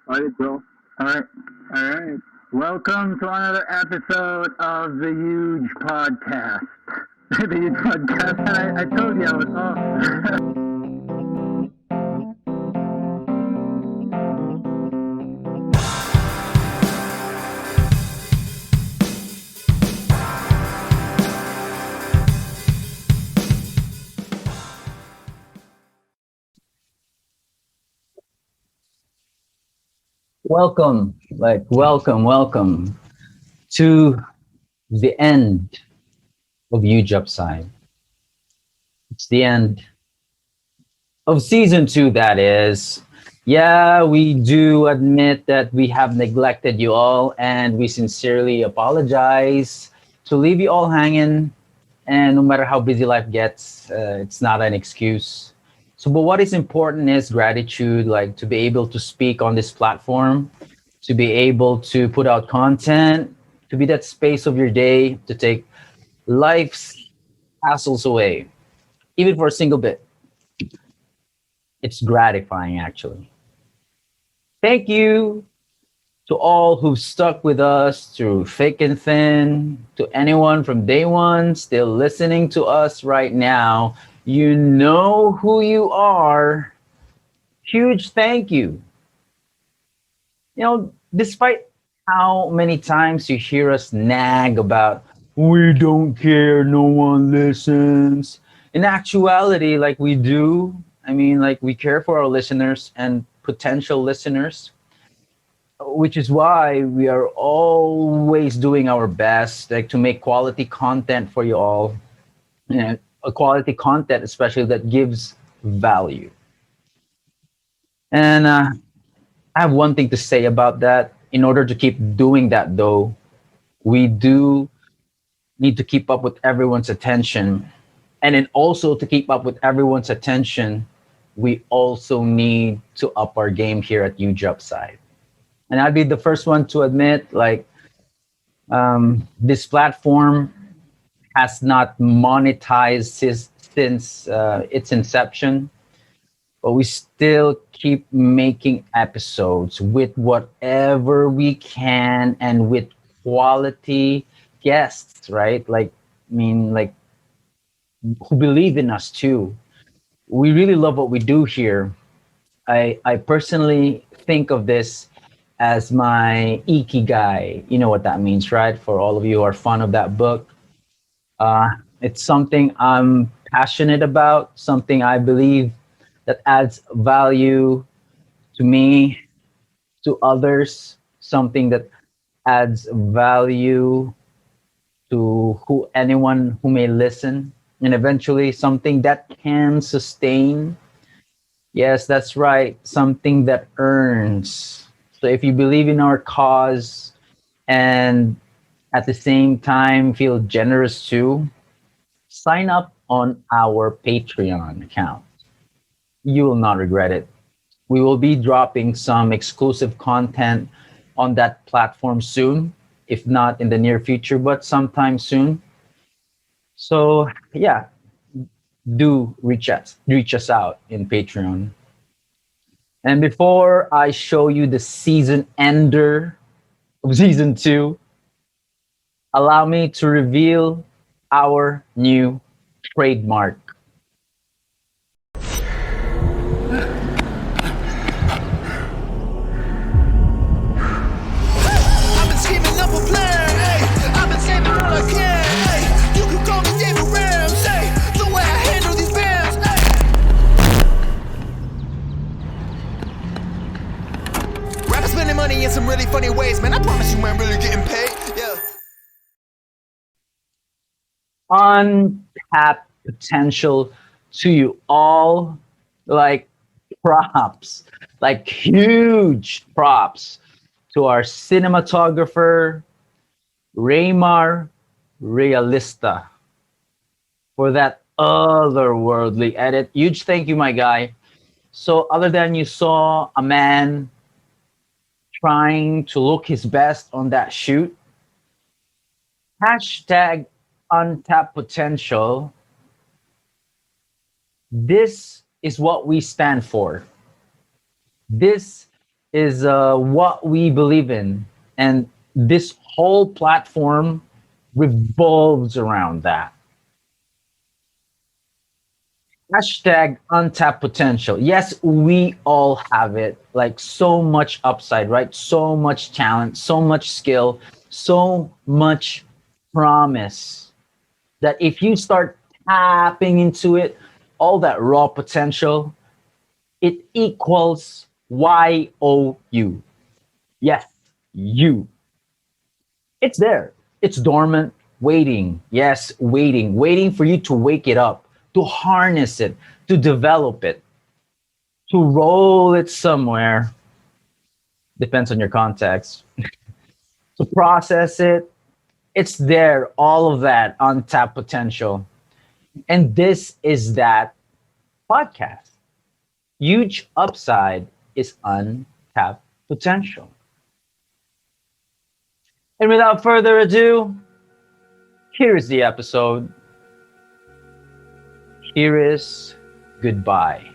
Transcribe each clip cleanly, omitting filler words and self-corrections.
All right, bro. All right. All right. Welcome to another episode of the Huge Podcast. The Huge Podcast. And I told you I was off. Welcome to the end of Huge Upside. It's the end of season two, that is. Yeah, we do admit that we have neglected you all, and we sincerely apologize to leave you all hanging. And no matter how busy life gets, it's not an excuse. So, but what is important is gratitude, like to be able to speak on this platform, to be able to put out content, to be that space of your day to take life's hassles away, even for a single bit. It's gratifying, actually. Thank you to all who've stuck with us through thick and thin, to anyone from day one still listening to us right now. You know who you are. Huge thank you. Despite how many times you hear us nag about, we don't care, no one listens. In actuality, like we do, like we care for our listeners and potential listeners, which is why we are always doing our best like to make quality content for you all, and a quality content especially that gives value. And I have one thing to say about that. In order to keep doing that, though, we do need to keep up with everyone's attention. And then also to keep up with everyone's attention, we also need to up our game here at Huge Upside. And I'd be the first one to admit, like, this platform has not monetized since its inception, but we still keep making episodes with whatever we can and with quality guests, right? Like who believe in us too. We really love what we do here. I personally think of this as my ikigai. You know what that means, right? For all of you who are fond of that book, uh, it's something I'm passionate about, something I believe that adds value to me, to others, something that adds value to who anyone who may listen, and eventually something that can sustain. Yes, that's right, something that earns. So if you believe in our cause and at the same time feel generous too, sign up on our Patreon account. You will not regret it. We will be dropping some exclusive content on that platform soon, if not in the near future, but sometime soon. So yeah, do reach us out in Patreon. And before I show you the season ender of season two, allow me to reveal our new trademark. I've been scheming up a plan, ayy. I've been saving all I can, ayy. You can call me David Ramsey. The way I handle these bands, ayy. Rappers spending money in some really funny ways, man. I promise you, man, really getting paid. Yeah. Untapped potential to you all, like props, like huge props to our cinematographer Raymar Realista for that otherworldly edit. Huge thank you, my guy. So other than you saw a man trying to look his best on that shoot, hashtag untapped potential, this is what we stand for. This is what we believe in, and this whole platform revolves around that. Hashtag untapped potential. Yes, we all have it. Like so much upside, right? So much talent, so much skill, so much promise that if you start tapping into it, all that raw potential, it equals YOU. Yes, you. It's there. It's dormant, waiting. Yes, waiting, waiting for you to wake it up, to harness it, to develop it, to roll it somewhere. Depends on your context. To process it. It's there, all of that untapped potential. And this is that podcast. Huge upside is untapped potential. And without further ado, here is the episode. Here is goodbye.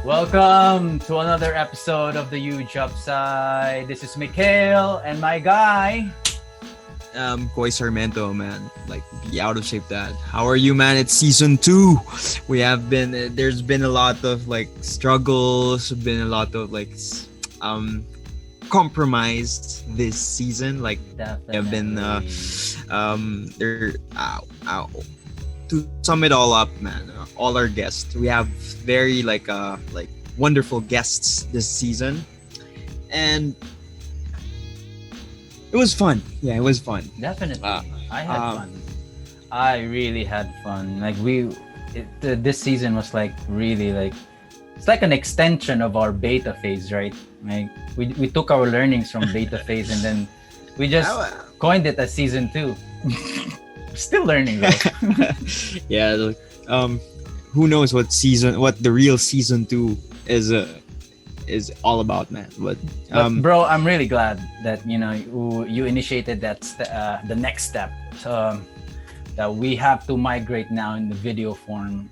Welcome to another episode of the Huge Upside. This is Mikhail and my guy. Koi Sarmento, man. Like, be out of shape, Dad. How are you, man? It's season 2. We have been. There's been a lot of like struggles. Been a lot of like compromised this season. Like, Definitely. have been there. Ow. To sum it all up, man. All our guests. We have very like wonderful guests this season, and it was fun. Yeah, it was fun. Definitely. I had fun. I really had fun. Like this season was like really like, it's like an extension of our beta phase, right? Like we took our learnings from beta phase and then we just coined it as season 2. Still learning though. Yeah. Like, who knows what the real season 2 is all about, man. But bro, I'm really glad that you initiated that the next step, that we have to migrate now in the video form.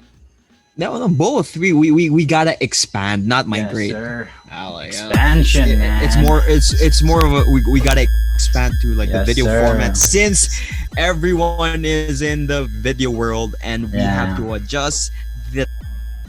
No, both. We gotta expand, not migrate. Yes, sir. Like, Expansion, man. It's more of a we gotta expand to like the Yes, video sir. format, since everyone is in the video world and we have to adjust. The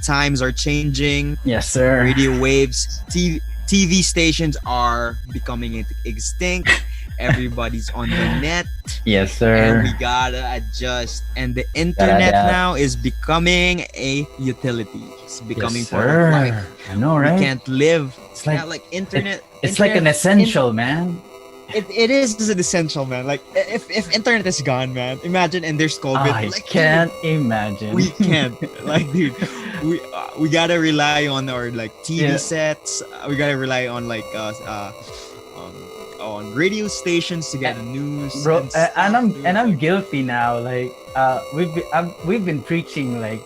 times are changing. Yes, sir. Radio waves, TV stations are becoming extinct. Everybody's on the net. Yes, sir. And we gotta adjust. And the internet adapt. now is becoming a utility. It's becoming Yes, part sir. of life. I know, right? We can't live. It's like internet. It's like an essential, man. It is an essential, man. Like if internet is gone, man, imagine, and there's COVID. I like, can't imagine. We can't. Like, dude, we gotta rely on our like TV sets. We gotta rely on like on radio stations to get the news. Bro, and I'm like, guilty now. Like we've been preaching like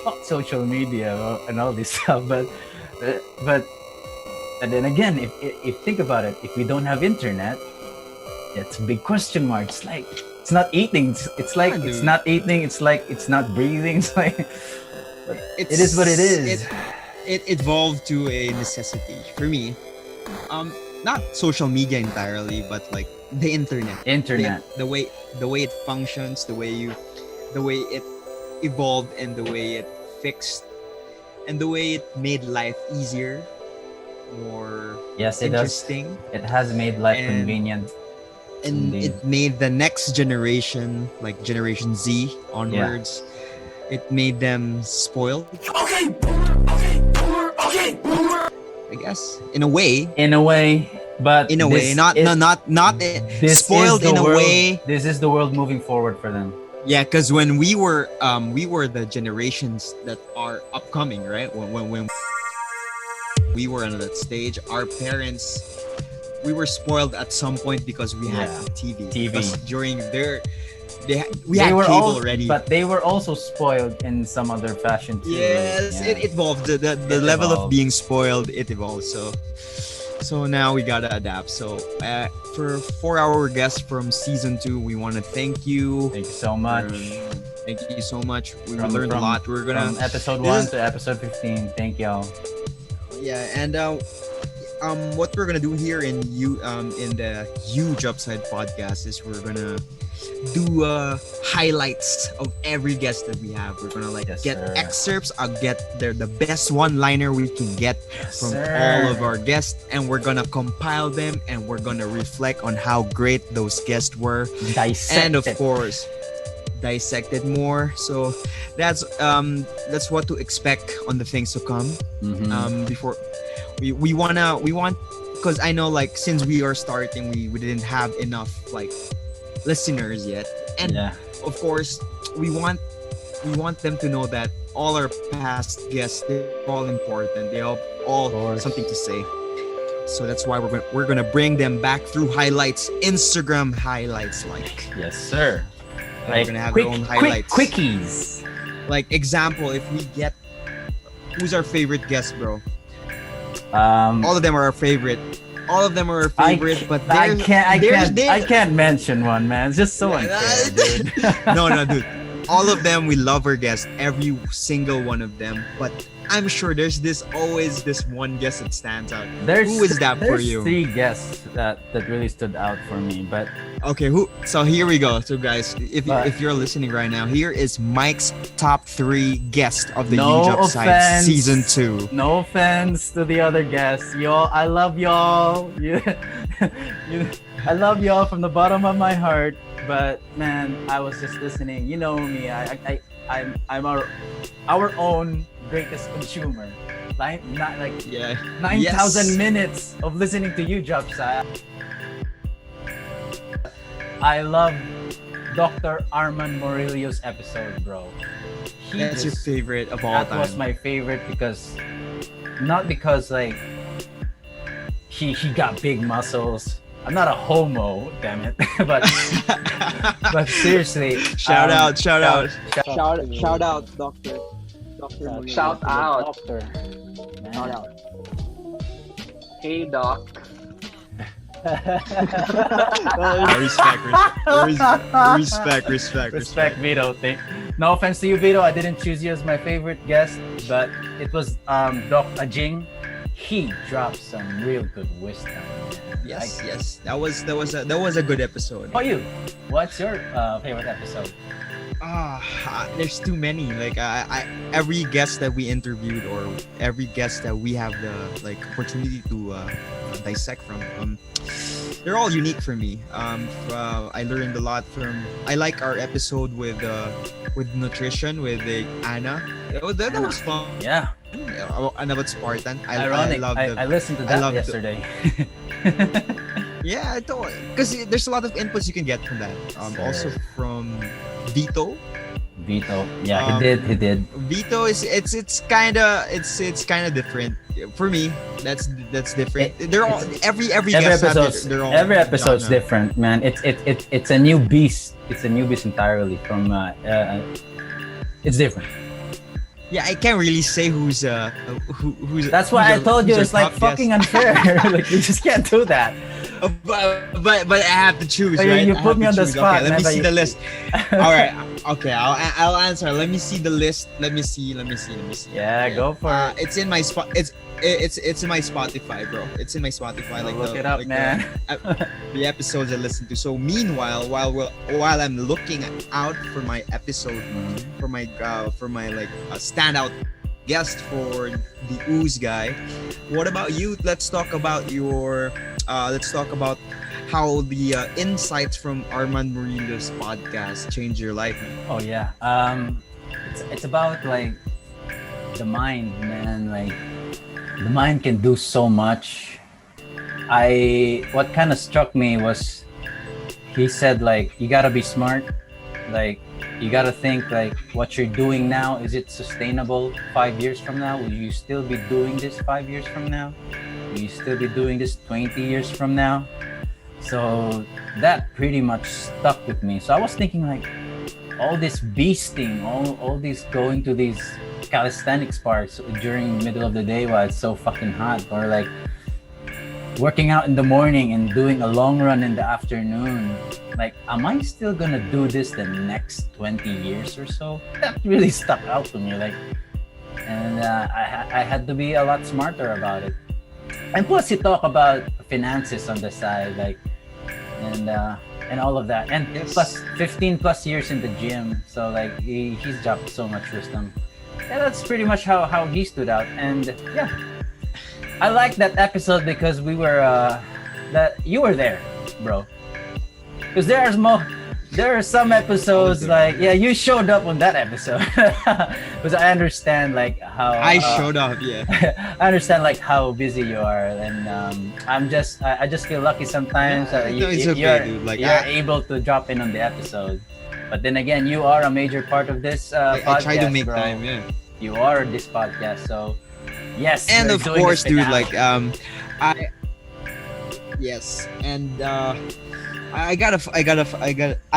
fuck social media and all this stuff, but and then again, if think about it, if we don't have internet, it's a big question mark. It's like it's not eating. It's like it's not eating. It's like it's not breathing. It's like it is what it is. It evolved to a necessity for me. Not social media entirely, but like the internet. The way it functions, the way it evolved, and the way it fixed, and the way it made life easier, more interesting. It has made life convenient. And Indeed. it made the next generation, like Generation Z onwards, it made them spoiled. Okay. I guess in a way, but not spoiled in a way. This is the world moving forward for them. Yeah, because when we were the generations that are upcoming, right? When we were on that stage, our parents, we were spoiled at some point because we had TV. TV. Because during We had cable all, already. but they were also spoiled in some other fashion too. Yes, right? it evolved. The level of being spoiled, it evolved. So now we gotta adapt. So for our guest from season 2, we want to thank you. Thank you so much. Thank you so much. We learned a lot. We're gonna from episode 1 to episode 15. Thank y'all. Yeah, and what we're gonna do here in the Huge Upside podcast is we're gonna do highlights of every guest that we have. We're gonna get excerpts. I'll get the best one-liner we can get from all of our guests, and we're gonna compile them, and we're gonna reflect on how great those guests were, and of course dissect it more. So that's what to expect on the things to come. Before we want because I know since we are starting, we didn't have enough listeners yet, and of course we want them to know that all our past guests, they're all important. They all something to say. So that's why we're gonna bring them back through highlights, Instagram highlights. Yes, sir. We're gonna have our own highlights, quickies. Example, if we get who's our favorite guest, bro? All of them are our favorite. All of them are our favorite, but I can't mention one, man. It's just so unfair, dude. No, dude. All of them, we love our guests, every single one of them. But I'm sure there's always this one guest that stands out. Who is that for you? There's 3 guests that really stood out for me, but okay, so here we go. So guys, if you're listening right now, here is Mike's top 3 guest of the Huge Upside season 2. No offense to the other guests, y'all. I love y'all. I love y'all from the bottom of my heart. But man, I was just listening. You know me. I'm our own greatest consumer. 9,000 minutes of listening to Huge Upside. I love Dr. Armand Murillo's episode, bro. That's your favorite of all time. That was my favorite not because he got big muscles. I'm not a homo, damn it. but seriously, shout out, Doctor. Shout out. Doctor. Shout out. Hey, Doc. Respect, Vito. No offense to you, Vito. I didn't choose you as my favorite guest, but it was Doc Ajing. He dropped some real good wisdom. Yes. That was a good episode. How about you? What's your favorite episode? There's too many. Every guest that we interviewed, or every guest that we have the opportunity to dissect from, they're all unique for me. I learned a lot from. I like our episode with nutrition with Anna. That was fun. Yeah. And about Spartan. Ironic. I listened to that yesterday. Yeah, because there's a lot of inputs you can get from that. Also from Vito. Yeah, he did. Vito it's kind of different for me. That's different. They're all every episode's different, man. It's a new beast. It's a new beast entirely. From it's different. Yeah, I can't really say who's. That's why I told you it's fucking unfair. You just can't do that. But I have to choose, right? You put me on the spot. Okay, let me see the list. All right. Okay, I'll answer. Let me see the list. Let me see. Yeah, go for it. It's in my spot. It's in my Spotify, bro. It's in my Spotify. Look it up, man. The episodes I listen to. So meanwhile, while I'm looking out for my episode, for my standout guest for the Ooze guy. What about you? Let's talk about how the insights from Armand Murillo's podcast changed your life, man. Oh yeah. It's about the mind, man. The mind can do so much. What kind of struck me was he said you gotta be smart. You gotta think what you're doing now, is it sustainable 5 years from now? Will you still be doing this 5 years from now? Will you still be doing this 20 years from now? So that pretty much stuck with me. So I was thinking like all this beasting, all these going to these calisthenics parks during the middle of the day while it's so fucking hot, or like working out in the morning and doing a long run in the afternoon. Like, am I still gonna do this the next 20 years or so? That really stuck out to me. Like, and I had to be a lot smarter about it. And plus, he talked about finances on the side, like, and all of that. And plus 15 plus years in the gym. So like, he's dropped so much wisdom. Yeah, that's pretty much how he stood out. And yeah, I like that episode because we were that you were there, bro. Because there are some episodes like, yeah, you showed up on that episode. Because I understand like how I showed up, yeah. I understand like how busy you are, and I just feel lucky sometimes no, it's okay, dude. Like, you're able to drop in on the episode. But then again, you are a major part of this podcast. I try to make bro. time, yeah. You are this podcast, so yes. And we're of doing course, this dude, finale. like I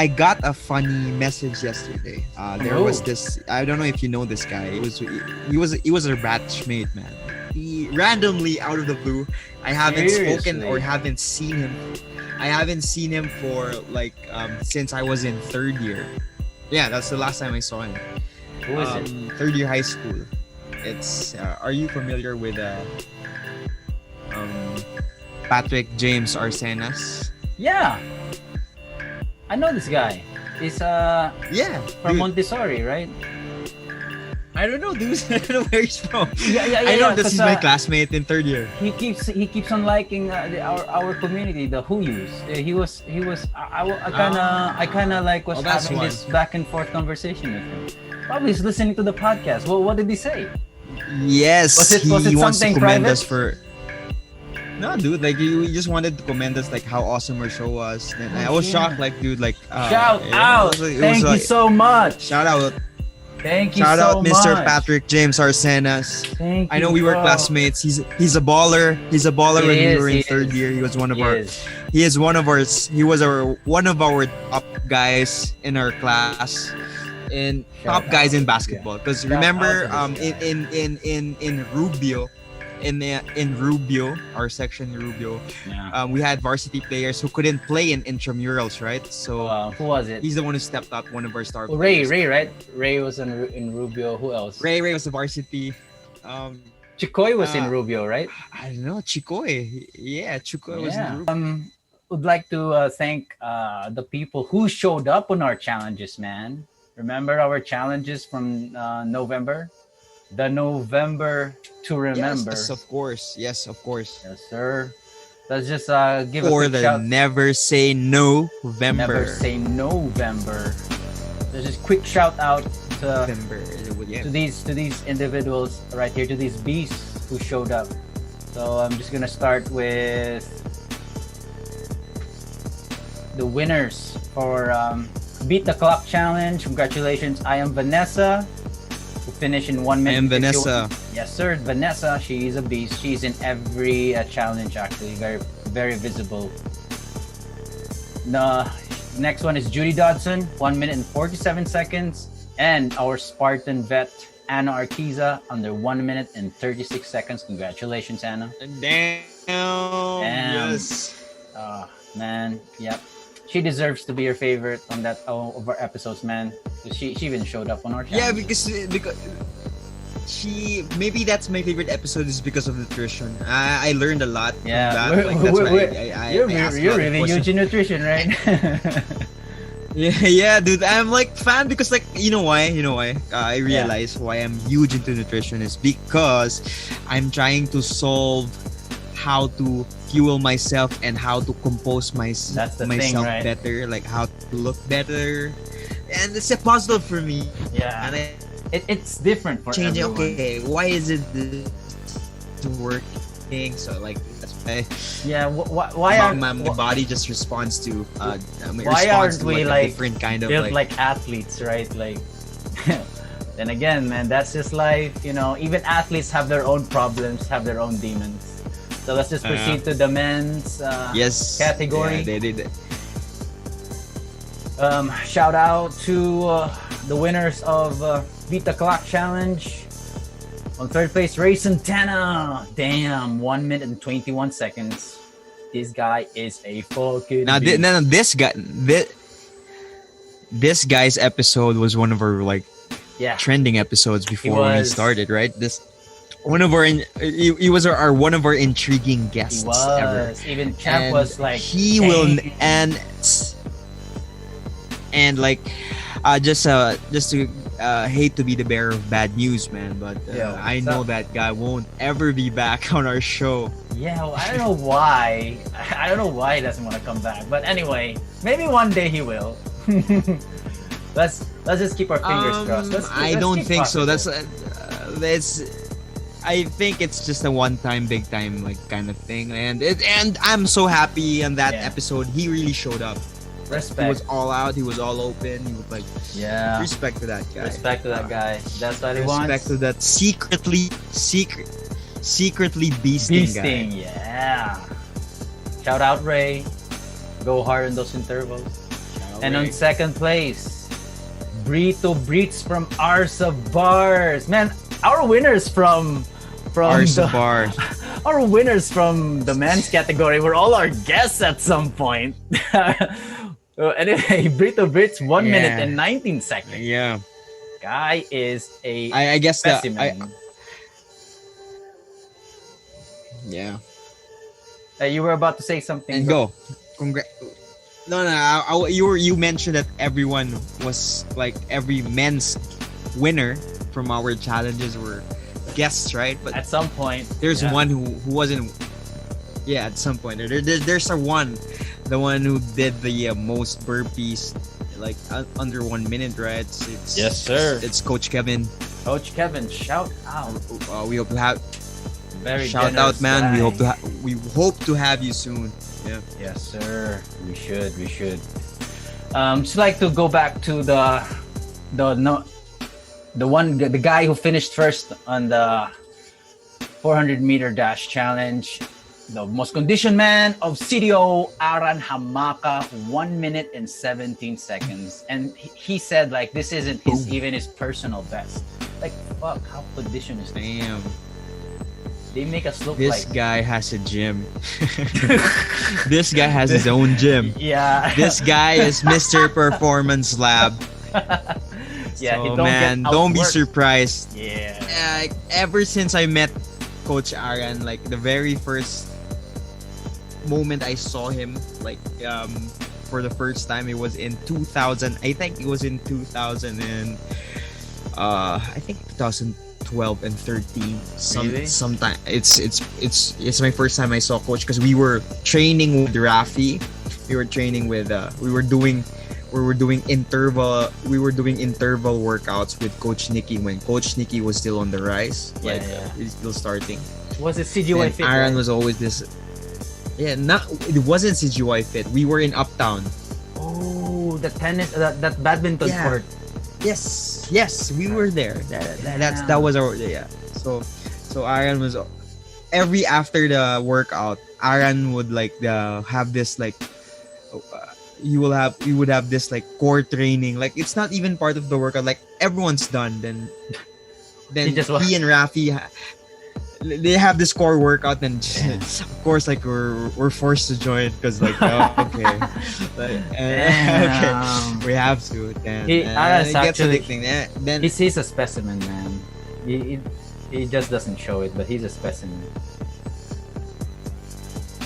got a funny message yesterday. There was this, I don't know if you know this guy. He was a batchmate, man. He randomly out of the blue, I haven't spoken or haven't seen him. I haven't seen him for like since I was in third year. Yeah, that's the last time I saw him. Who is it? Third year high school. It's are you familiar with Patrick James Arsenas? Yeah, I know this guy. He's yeah from dude. Montessori, right? I don't know, dude. I don't know where he's from. Yeah, I know this is my classmate in third year. He keeps on liking our community, the Huyus. I kind of like was having this back and forth conversation with him. Probably he's listening to the podcast. Well, what did he say? Yes, was it he wants to something commend private? us for. No, dude, like he just wanted to commend us, like how awesome our show was. And I was shocked, like, dude, like shout out! Thank you so much. Shout out! Thank you Shout so out, much. Mr. Patrick James Arsenas. Thank you. I know we were classmates. He's a baller. He's a baller when we were in third year. He was one of our. He is one of our. He was one of our top guys in our class, and top guys in basketball. Because remember, in Rubio. In Rubio, our section Rubio, we had varsity players who couldn't play in intramurals, right? So who was it? He's the one who stepped up, one of our star players. Ray, right? Ray was in Rubio. Who else? Ray was the varsity. Chikoy was in Rubio, right? I don't know, Chikoy. Yeah, Chikoy was in Rubio. Would like to thank the people who showed up on our challenges, man. Remember our challenges from November? The November to remember. Yes, of course. Yes, sir. Let's just give a quick shout. Or the Never Say November. Never Say November. There's just quick shout out to these individuals right here, to these beasts who showed up. So I'm just gonna start with the winners for Beat the Clock Challenge. Congratulations. I am Vanessa. Finish in 1 minute. I am Vanessa. Yes, sir. Vanessa, she's a beast. She's in every challenge, actually. Very, very visible. The next one is Judy Dodson, 1 minute and 47 seconds. And our Spartan vet, Anna Arquiza, under 1 minute and 36 seconds. Congratulations, Anna. Damn. Yes. Man, yep. She deserves to be your favorite on that of our episodes, man. She even showed up on our channel. Yeah, because she maybe that's my favorite episode is because of nutrition. I learned a lot. Yeah, from that. Like, that's why you're really huge in nutrition, right? yeah, dude. I'm like fan because like you know why? I realize why I'm huge into nutrition is because I'm trying to solve how to fuel myself and how to compose myself right? better, like how to look better, and it's a puzzle for me. Yeah, and it's different for changing. Everyone. Okay, why is it working? So like that's why. Yeah, why are my body just responds to? Why aren't we like different kind of built like athletes, right? Like. Then again, man, that's just life. You know, even athletes have their own problems, have their own demons. So let's just proceed to the men's Yes. category. Yeah, they did. Shout out to the winners of Beat the Clock Challenge. On third place, Ray Santana. Damn, 1 minute and 21 seconds. This guy is a fucking Now, beast. this guy's episode was one of our like Yeah, trending episodes before we was. started, right? This one of our he was our one of our intriguing guests he was. ever. Even Champ And was like, he "Dang." will and like just to hate to be the bearer of bad news, man, but Yeah, I what's know up? that guy won't ever be back on our show. Yeah, well, I don't know why. I don't know why he doesn't want to come back. But anyway, maybe one day he will. let's just keep our fingers crossed. I let's don't keep think so. positive. That's I think it's just a one-time, big-time like kind of thing, and I'm so happy on that Yeah. episode. He really showed up. Respect. He was all out. He was all open. He was like, Yeah. respect to that guy. Respect to that guy. That's what he Respect wants. to that secretly beasting guy. Beasting, yeah. Shout out Ray. Go hard in those intervals. And on second place, Brito Breeds from Arsa Bars. Man, our winners from Arsa the- Bars. Our winners from the men's category were all our guests at some point. Anyway, Brito Brits 1 minute Yeah. and 19 seconds. Yeah, Guy is a I guess that. specimen. Yeah. You were about to say something. And bro. go. No. You mentioned that everyone was like every men's winner from our challenges were guests, right? But At some point, there's yeah. one who wasn't. Yeah, at some point there's the one who did the most burpees, like under 1 minute, right? It's Yes, sir. It's Coach Kevin. Coach Kevin, shout out. We hope to have Very shout generous out, man. guy. We hope to have you soon. Yeah. Yes, sir. We should. Just like to go back to the guy who finished first on the 400-meter dash challenge. The most conditioned man of CDO, Aran Hamaka, 1 minute and 17 seconds. And he said like this isn't even his personal best. Like fuck, how conditioned is this? Damn. They make us look This like guy has a gym. This guy has his own gym. yeah. This guy is Mr. Performance Lab. Yeah, he So, don't man, get don't be outworked. surprised. Yeah. Ever since I met Coach Aaron, like the very first moment I saw him, like for the first time, it was in 2000. I think it was in 2000 and I think 2012 and 13. Really? Sometime it's my first time I saw Coach because we were training with Rafi. We were training with we were doing interval workouts with Coach Nikki when Coach Nikki was still on the rise. Yeah, like yeah. he's still starting. Was it CGY And Fit? Aaron right? was always this. Yeah, it wasn't CGY Fit. We were in Uptown. Oh, the tennis, that badminton Yeah. court. Yes, we were there. That was our So Aaron was every after the workout. Aaron would like have this like. You would have this like core training. Like it's not even part of the workout. Like everyone's done. Then he and Rafi. They have this core workout, and of course, like we're forced to join because, like, okay, okay, we have to. Then He- it Aaron's gets actually- addicting. Then He's a specimen, man. He just doesn't show it, but he's a specimen.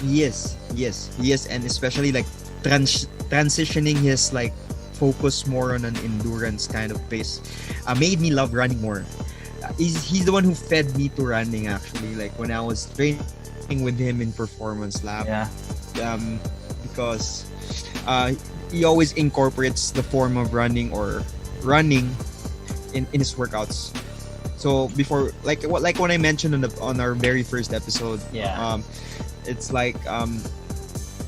yes, and especially like transitioning his like focus more on an endurance kind of pace, made me love running more. He's the one who fed me to running actually. Like when I was training with him in Performance Lab. Yeah. Because he always incorporates the form of running in his workouts. So before, like when I mentioned on our very first episode, Yeah. it's like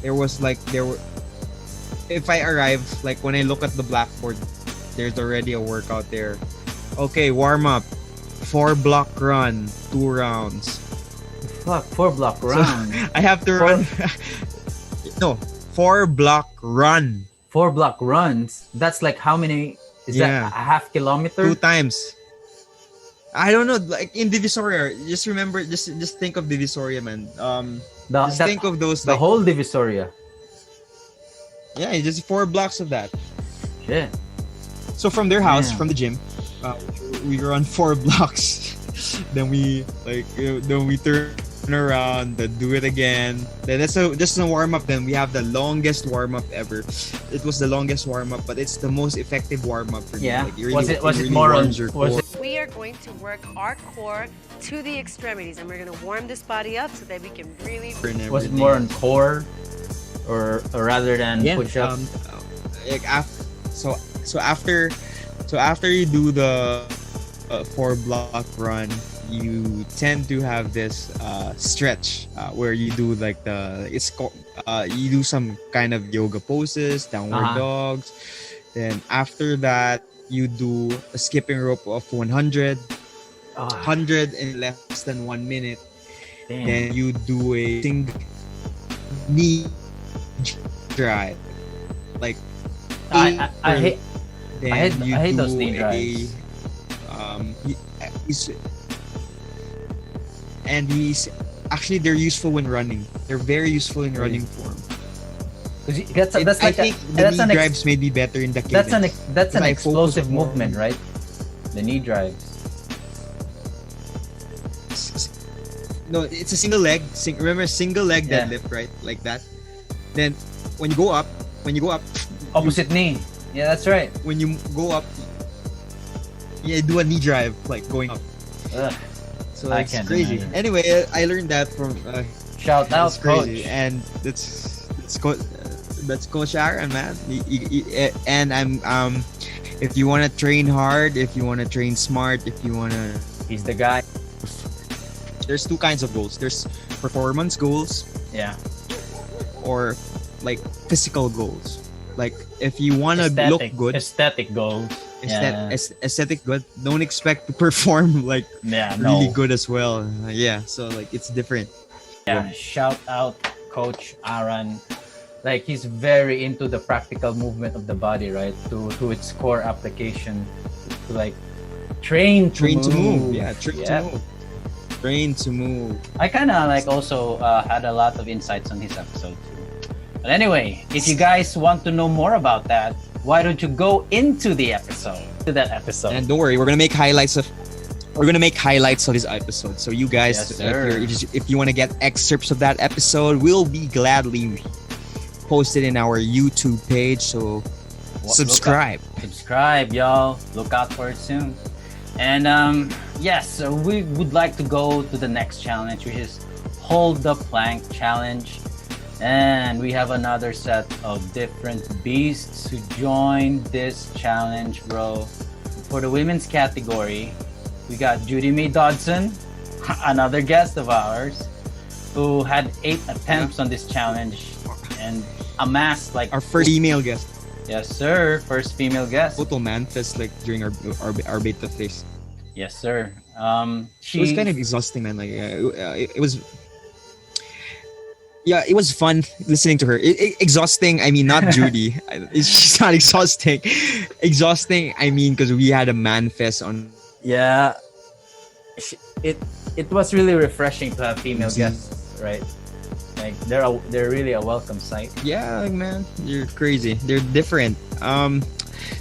there were if I arrive, like when I look at the blackboard, there's already a workout there. Okay, warm up, 4 block run, 2 rounds. Fuck, 4-block run. I have to run. No, 4-block run. 4-block runs. That's like how many? Is Yeah. that a half kilometer? 2 times. I don't know, like in Divisoria. Just remember, just think of Divisoria, man. Just think of those. The Like, whole Divisoria. yeah, just 4 blocks of that. Shit. So from their house, Yeah. from the gym, we run 4 blocks. Then we turn around, then do it again. Then that's just a warm up. Then we have the longest warm up ever. It was the longest warm up, but it's the most effective warm up for me. Yeah. Like, it really, was it really more on? warms your Was core. it? We are going to work our core to the extremities, and we're going to warm this body up so that we can really. and Was it everything. more on core, or rather than push up? Like so after you do the 4-block run, you tend to have this stretch where you do like you do some kind of yoga poses, downward dogs. Then after that, you do a skipping rope of 100 in less than 1 minute. Damn. Then you do a single knee drive, like I hate. then I hate you those do knee drives. He's actually, they're useful when running. They're very useful in running form. That's I like think the that's knee an drives may be better in the cadence. that's an Because I focus explosive more movement, right? The knee drives. No, it's a single leg. Remember, single leg Yeah. deadlift, right? Like that. Then when you go up, Opposite knee. Yeah, that's right. when you go up, yeah, do a knee drive, like going up. Ugh. So I it's can't crazy. imagine. Anyway, I learned that from Shout out, that's crazy, coach. and that's Coach Aaron, man. And I'm if you want to train hard, if you want to train smart, if you want to, He's the guy. there's 2 kinds of goals. There's performance goals Yeah. or like physical goals. Like if you want to look good, Aesthetic goals. Yeah. aesthetic good, don't expect to perform like Yeah. really No. good as well. Yeah, so like it's different. Yeah. Shout out, Coach Aaron. Like he's very into the practical movement of the body, right? To its core application. To like train to move. Yeah, train Yeah. to move. Train to move. I kind of like also had a lot of insights on his episode too. But anyway, if you guys want to know more about that, why don't you go into the episode? To that episode. And don't worry, we're gonna make highlights of this episode. So you guys, Yes, sir. if you want to get excerpts of that episode, we'll be gladly posted in our YouTube page. So subscribe. Subscribe, y'all. Look out for it soon. And yes, so we would like to go to the next challenge, which is Hold the Plank Challenge. And we have another set of different beasts who joined this challenge, bro. For the women's category, we got Judy Mae Dodson, another guest of ours, who had 8 attempts on this challenge and amassed like Our first female guest, yes, sir, first female guest. total manifest, like during our beta phase. Yes, sir. It was kind of exhausting, man. Like it was. Yeah, it was fun listening to her. Exhausting, I mean, not Judy. She's not exhausting. Exhausting, I mean, because we had a manifest on. Yeah, it was really refreshing to have female guests, right? Like they're really a welcome sight. Yeah, like, man, you're crazy. They're different.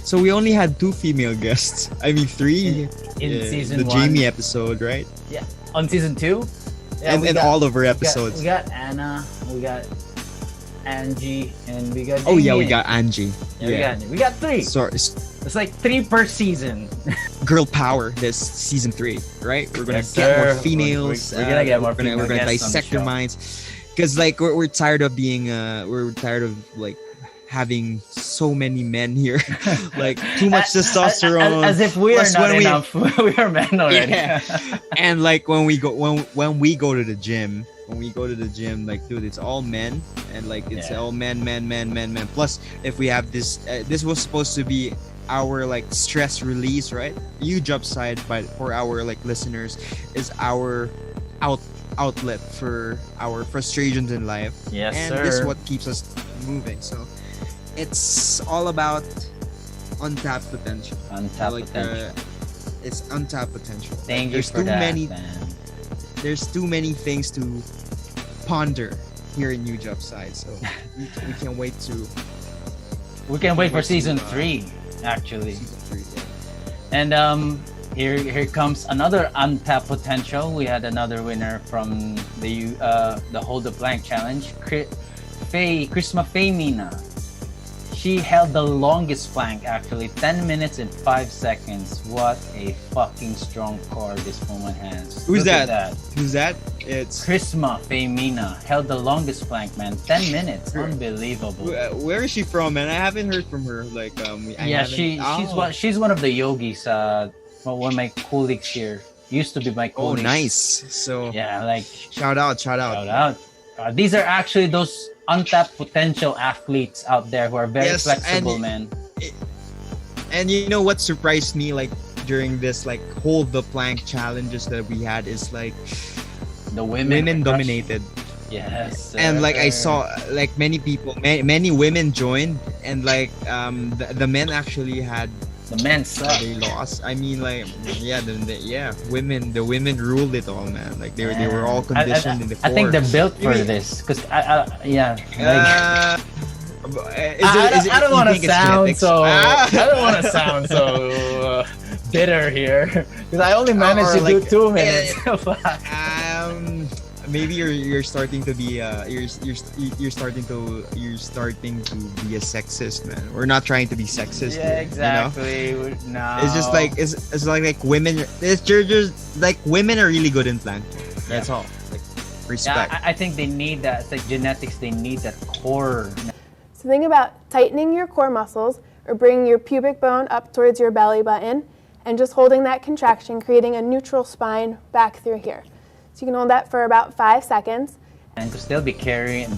So we only had 2 female guests. I mean, 3 in season the 1. Jamie episode, right? Yeah, on season 2. Yeah, and all of her we episodes. got Anna, we got Angie, and we got. Oh yeah, Jamie. we got Angie. Yeah, we got 3. So It's like 3 per season. girl power this season 3, right? We're gonna Yes, get sir. more females. We're gonna get more We're gonna female guests on the dissect their show. minds, because like we're tired of being we're tired of like having so many men here, like too much testosterone. As if we are Plus, not when we- enough. We are men already. Yeah. And like when we go to the gym, like dude, it's all men, and like it's all men. Plus, if we have this, this was supposed to be our like stress release, right? Huge upside, but for our like listeners, is our outlet for our frustrations in life. Yes, and sir. this is what keeps us moving. So it's all about untapped potential. Untapped potential. It's untapped potential. Thank you There's for too that, many. man. There's too many things to ponder here in New Job Side. So we can't wait to. We can wait for wait to, season 3, actually. Season 3. Yeah. And here comes another untapped potential. We had another winner from the Hold the Plank Challenge, Chrisma Femina. She held the longest plank, actually, 10 minutes and 5 seconds. What a fucking strong core this woman has. Who's Look at that? Who's that? It's Chrisma Femina held the longest plank, man. 10 minutes. Unbelievable. Where is she from, man? I haven't heard from her. Like, she's one of the yogis. One of my colleagues here used to be my Oh, colleague. nice. So Yeah, like shout out. shout out. These are actually those untapped potential athletes out there who are very Yes, flexible, and- man. And you know what surprised me, like during this like hold the plank challenges that we had, is like The women women were dominated. Yes. And like I sir. saw like many people, many women joined, and like the men actually had the men suck. they lost. I mean, like the women ruled it all, man. Like they were all conditioned in the core. I think they're built for Maybe- this because I don't want to sound so. I don't want to sound so bitter here because I only managed Or to do like, 2 minutes. Maybe you're starting to be you're starting to be a sexist, man. We're not trying to be sexist. Yeah, here, exactly. No. It's just like it's like women. It's just like women are really good in plank. That's all. Like respect. Yeah, I think they need that. It's like genetics. They need that core. So think about tightening your core muscles or bringing your pubic bone up towards your belly button and just holding that contraction, creating a neutral spine back through here. So you can hold that for about 5 seconds. And because they'll be carrying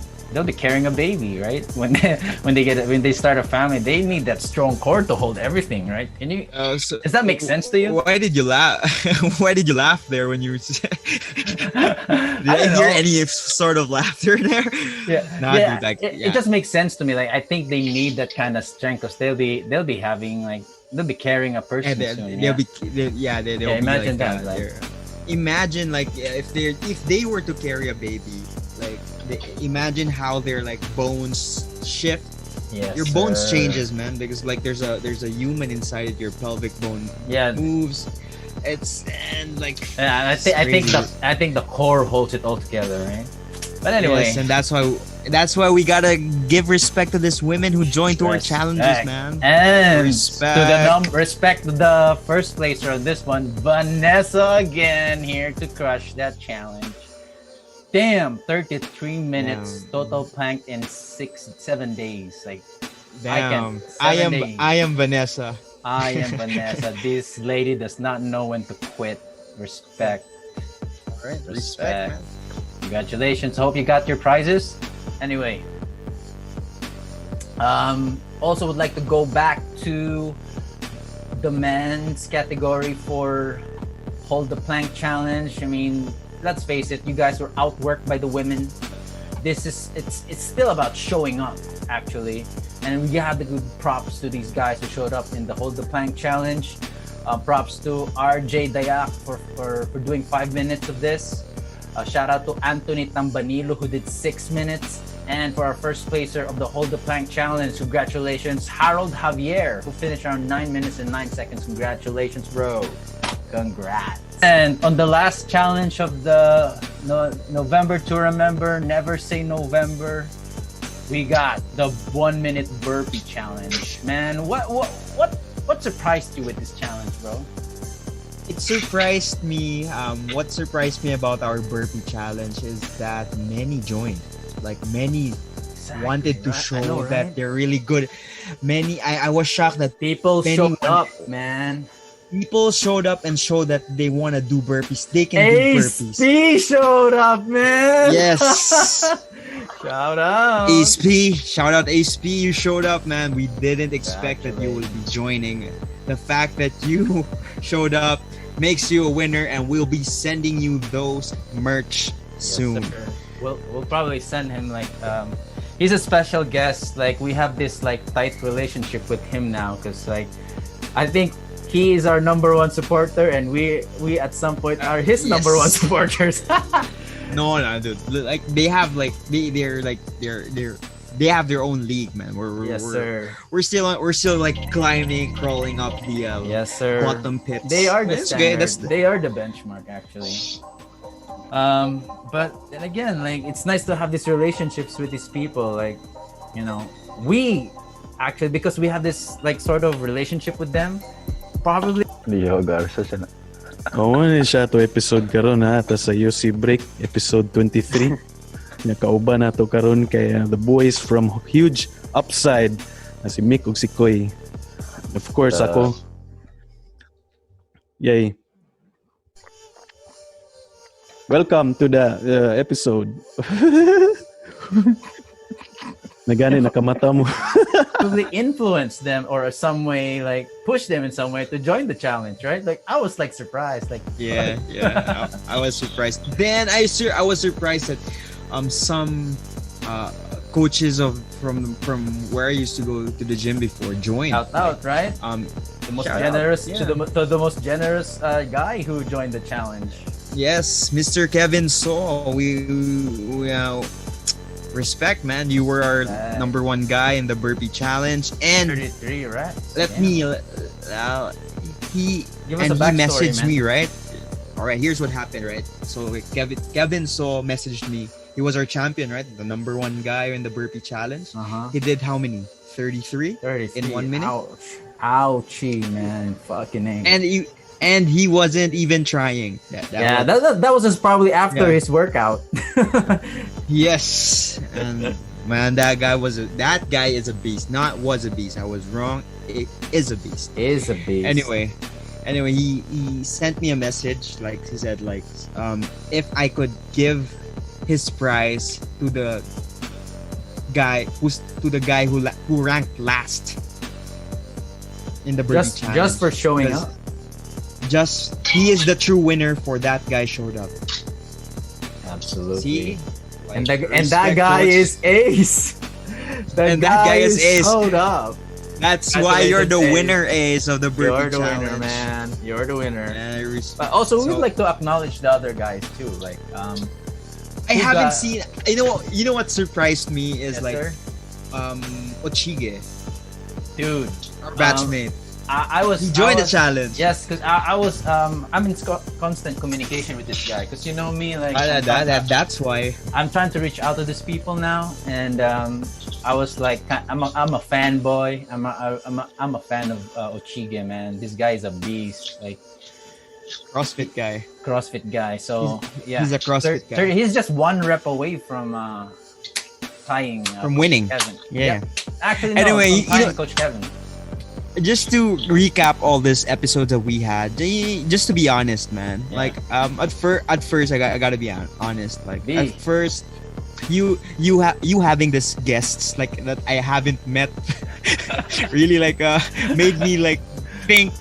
a baby, right? When they start a family, they need that strong core to hold everything, right? Can you? Does that make sense to you? Why did you laugh? Why did you laugh there when you? Did I hear any sort of laughter there? Yeah, Nah, yeah, dude, like, it just makes sense to me. Like I think they need that kind of strength because they'll be having like they'll be carrying a person soon. They'll Yeah. be Imagine like, that. Like, imagine like if they were to carry a baby, like imagine how their like bones shift. yes, Your bones sir. changes, man, because like there's a human inside your pelvic bone Yeah. moves. It's and like Yeah, it's crazy. I think the core holds it all together, right? But anyway, Yes, and that's why we gotta give respect to this women who joined to our challenges, Respect. man. And Respect. respect to the first placer of this one, Vanessa, again here to crush that challenge. Damn, 33 minutes Damn. total plank in 7 days. Like Damn, I am I am Vanessa. I am Vanessa. This lady does not know when to quit. Respect. All right, Respect. man. Congratulations. Hope you got your prizes. Anyway, also would like to go back to the men's category for Hold the Plank Challenge. I mean, let's face it, you guys were outworked by the women. It's still about showing up, actually. And we have the good props to these guys who showed up in the Hold the Plank Challenge. Props to RJ Dayak for doing 5 minutes of this. Shout out to Anthony Tambanilo who did 6 minutes. And for our first placer of the Hold the Plank Challenge, congratulations, Harold Javier, who finished around 9 minutes and 9 seconds. Congratulations, bro. Congrats. And on the last challenge of the November to Remember, Never Say November, we got the 1 minute burpee challenge. Man, what surprised you with this challenge, bro? It surprised me. What surprised me about our burpee challenge is that many joined. Like many wanted to show that they're really good. Many, I was shocked that People many showed up, man. people showed up and showed that they want to do burpees. They can do burpees. AC showed up, man. Yes. Shout out. ASP, shout out ASP, you showed up, man. We didn't expect that you will be joining. The fact that you showed up makes you a winner, and we'll be sending you those merch soon. sir. We'll probably send him like he's a special guest. Like we have this like tight relationship with him now because like I think he is our number one supporter and we at some point are his number one supporters. No, dude. Like they have like they have their own league, man. We're still like crawling up the yes, sir. bottom pits. They are the It's standard. good. They are the benchmark actually. But then again, like it's nice to have these relationships with these people. Like, you know, we actually because we have this like sort of relationship with them, probably. Leo Garza siya na. Oo na siya to episode karon ha. Tas sa UC Break, episode 23. Nakauban na to karon kay the boys from Huge Upside. Na si Mick ug si Koy. Of course, ako. Yay. Welcome to the episode. Nagani nakamata mo. probably influence them or some way like push them in some way to join the challenge, right? Like I was like surprised, like yeah. I was surprised. Then I was surprised that some coaches from where I used to go to the gym before joined. Shout out, right? The most generous out, to the most generous guy who joined the challenge. Yes, Mr. Kevin So. We respect, man. You were our number one guy in the burpee challenge, and 33, right? he Give us a backstory, messaged man. me, right? All right, here's what happened, right? So Kevin So messaged me. He was our champion, right? The number one guy in the burpee challenge. He did how many? 33 in 1 minute. Ouchie, man. Fucking name. And he wasn't even trying. That was just probably after his workout. Yes, and man, that guy is a beast. Not was a beast. I was wrong. It is a beast. Is a beast. Anyway, he sent me a message. Like he said, like if I could give his prize to the guy who ranked last in the burpee challenge. Just for showing up. He is the true winner for that guy showed up. Absolutely. See? And that guy is ace. That guy is ace. Showed up. That's why you're the winner, Ace, of the burpee You're the challenge. winner, man. You're the winner. But also, we'd like to acknowledge the other guys too. Like, I haven't seen. You know what surprised me is Ochige, dude, our batchmate. He joined the challenge. Yes, because I'm in constant communication with this guy. Because you know me, like that's why I'm trying to reach out to these people now, and I was like, I'm a fanboy. I'm a fan of Ochige, man. This guy is a beast, like CrossFit guy. So he's a CrossFit guy. He's just one rep away from tying from winning. Kevin. Yeah. Actually, no, anyway, from tying Coach Kevin. Just to recap all these episodes that we had, just to be honest, man. Like at first I gotta be honest. Like at first, you having this guests like that I haven't met, really like made me like think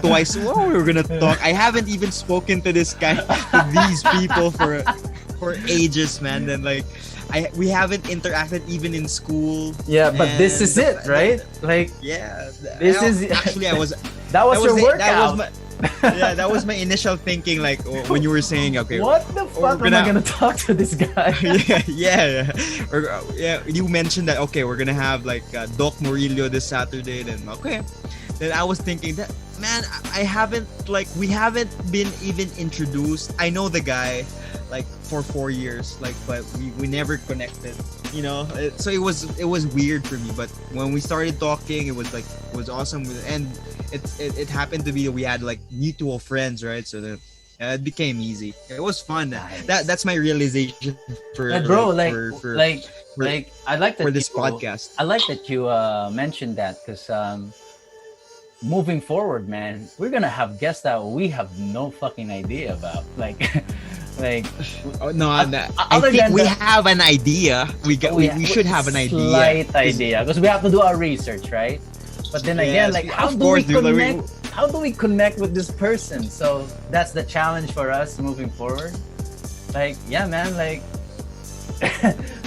twice. Whoa, we're gonna talk. I haven't even spoken to this guy, to these people for ages, man. Then like. We haven't interacted even in school. Yeah, but this is it, right? Like, this is actually that was your workout. That was my initial thinking. Like when you were saying, okay, what the fuck am I gonna talk to this guy? You mentioned that we're gonna have like Doc Murillo this Saturday. Then then I was thinking that man, we haven't been even introduced. I know the guy like for 4 years, like, but we never connected, you know. So it was weird for me. But when we started talking, it was awesome, and it happened to be that we had like mutual friends, right? So that it became easy. It was fun. Nice. That's my realization for I like that for this podcast. I like that you mentioned that because moving forward, man, we're gonna have guests that we have no fucking idea about, like. I think we have an idea. We should have an idea. Slight idea, because we have to do our research, right? But then again, like how do we connect with this person? So that's the challenge for us moving forward. Like, yeah, man, like,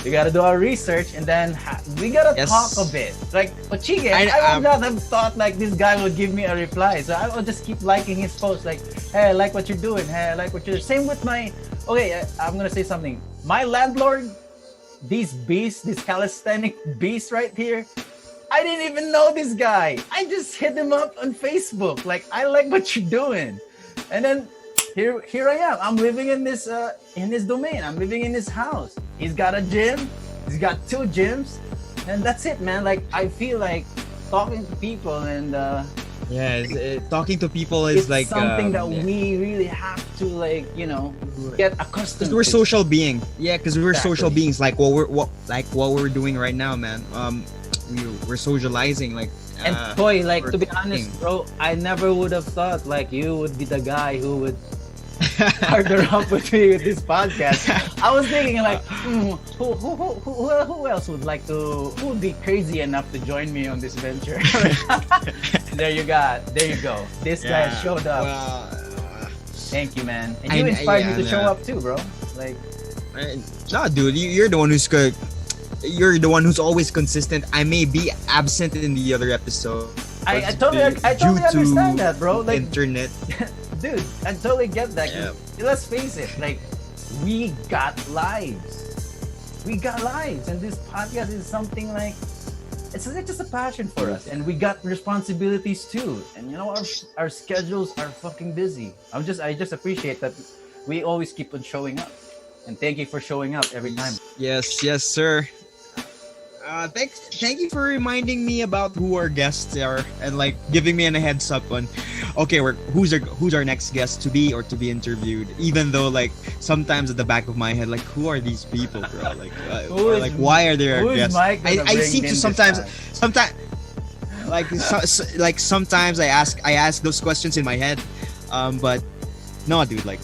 we gotta do our research and then we gotta talk a bit. Like, Ochige, I would not have thought like this guy would give me a reply. So I would just keep liking his posts. Like, hey, I like what you're doing. Hey, I like what you're doing. Same with my, okay, I'm gonna say something. My landlord, these beasts, this calisthenic beast right here, I didn't even know this guy. I just hit him up on Facebook. Like, I like what you're doing. And then here I am. I'm living in this domain. I'm living in his house. He's got a gym. He's got 2 gyms, and that's it, man. Like, I feel like talking to people and talking to people is like something that we really have to, like, you know, get accustomed. Because we're social beings. Yeah, because we're Exactly. social beings. Like what we're doing right now, man. We're socializing. Like And boy, like, to be honest, bro, I never would have thought like you would be the guy who would partner up with me with this podcast. I was thinking like, who else would like to? Who would be crazy enough to join me on this venture? There you go. This guy showed up. Thank you, man. And you inspired me to show up too, bro. Like, no, dude, you're the one who's good. You're the one who's always consistent. I may be absent in the other episode. I totally understand that, bro. Like, internet. Dude, I totally get that. Let's face it, like, we got lives. And this podcast is something like, it's just a passion for us. And we got responsibilities too. And you know, our schedules are fucking busy. I just appreciate that we always keep on showing up. And thank you for showing up every time. Yes, sir. Thank you for reminding me about who our guests are and like giving me a heads up on, okay, who's our next guest to be or to be interviewed. Even though like sometimes at the back of my head, like, who are these people, bro? Like, why are they our guests? I seem to sometimes like sometimes I ask those questions in my head, but no, dude, like.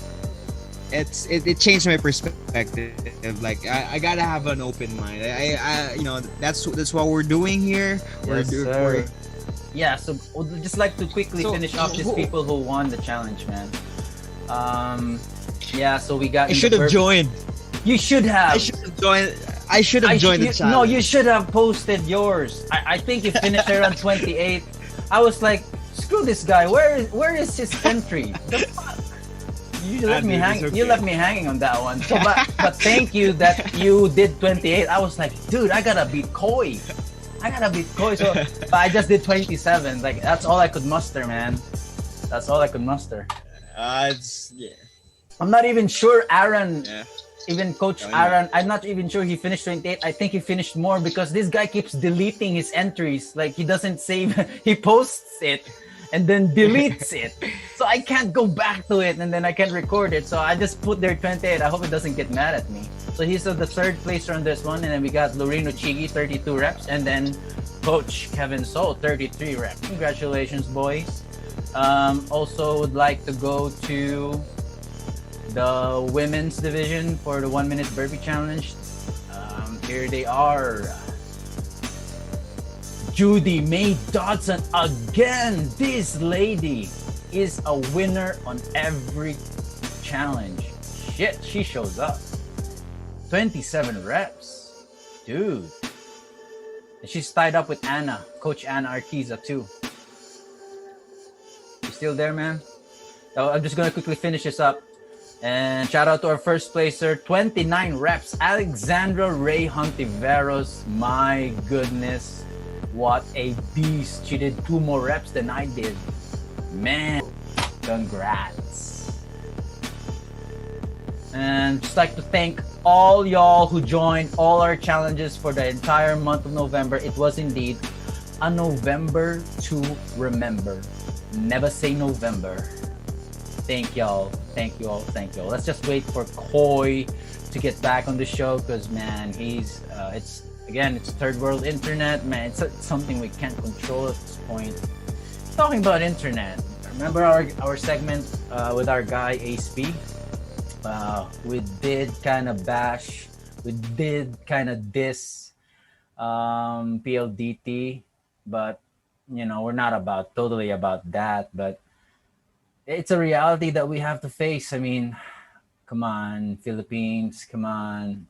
It changed my perspective. Like I gotta have an open mind. I you know, that's what we're doing here. Yeah, so we'd just like to quickly finish off these people who won the challenge, man. Yeah, so we got. I should have joined. You should have. I should have joined the challenge. No, you should have posted yours. I think you finished around 28. I was like, screw this guy. Where is his entry? The fuck? You left me hanging. Okay. You left me hanging on that one. So, but thank you that you did 28. I was like, dude, I gotta beat Koi. So but I just did 27. Like, that's all I could muster, man. That's all I could muster. I'm not even sure Aaron. Yeah. Even Coach Aaron, I'm not even sure he finished 28. I think he finished more because this guy keeps deleting his entries. Like, he doesn't save. He posts it and then deletes it. So I can't go back to it and then I can't record it. So I just put there 28. I hope it doesn't get mad at me. So he's the third placer on this one. And then we got Loreno Chigi, 32 reps. And then Coach Kevin Soul, 33 reps. Congratulations, boys. Also would like to go to the women's division for the 1 minute burpee challenge. Here they are. Judy Mae Dodson again. This lady is a winner on every challenge. Shit, she shows up. 27 reps. Dude. And she's tied up with Anna, Coach Anna Artiza too. You still there, man? So I'm just gonna quickly finish this up. And shout out to our first placer, 29 reps, Alexandra Ray Hontiveros. My goodness. What a beast. She did 2 more reps than I did. Man, congrats. And just like to thank all y'all who joined all our challenges for the entire month of November. It was indeed a November to remember. Never say November. Thank y'all. Thank you all. Let's just wait for Koi to get back on the show because, man, he's it's third world internet, man. It's something we can't control at this point. Talking about internet, remember our segment with our guy Ace P? We did kind of bash, we did kind of diss PLDT, but you know, we're not totally about that, but it's a reality that we have to face. I mean, Come on, Philippines. Come on.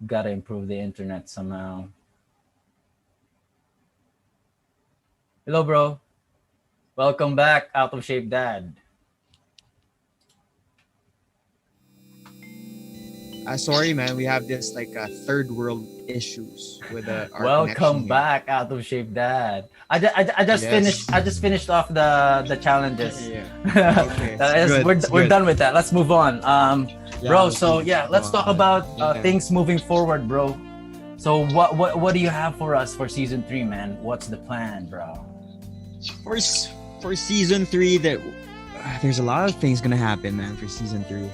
Gotta improve the internet somehow. Hello, bro. Welcome back, Out of Shape Dad. Sorry, man. We have this like third world issues with our Welcome connection here. back, Out of Shape Dad. I just Yes. finished. I just finished off the challenges. Yeah. Okay. We're done with that. Let's move on. Bro. So let's talk about Yeah. things moving forward, bro. So what do you have for us for season 3, man? What's the plan, bro? For season 3, there's a lot of things gonna happen, man. For season 3,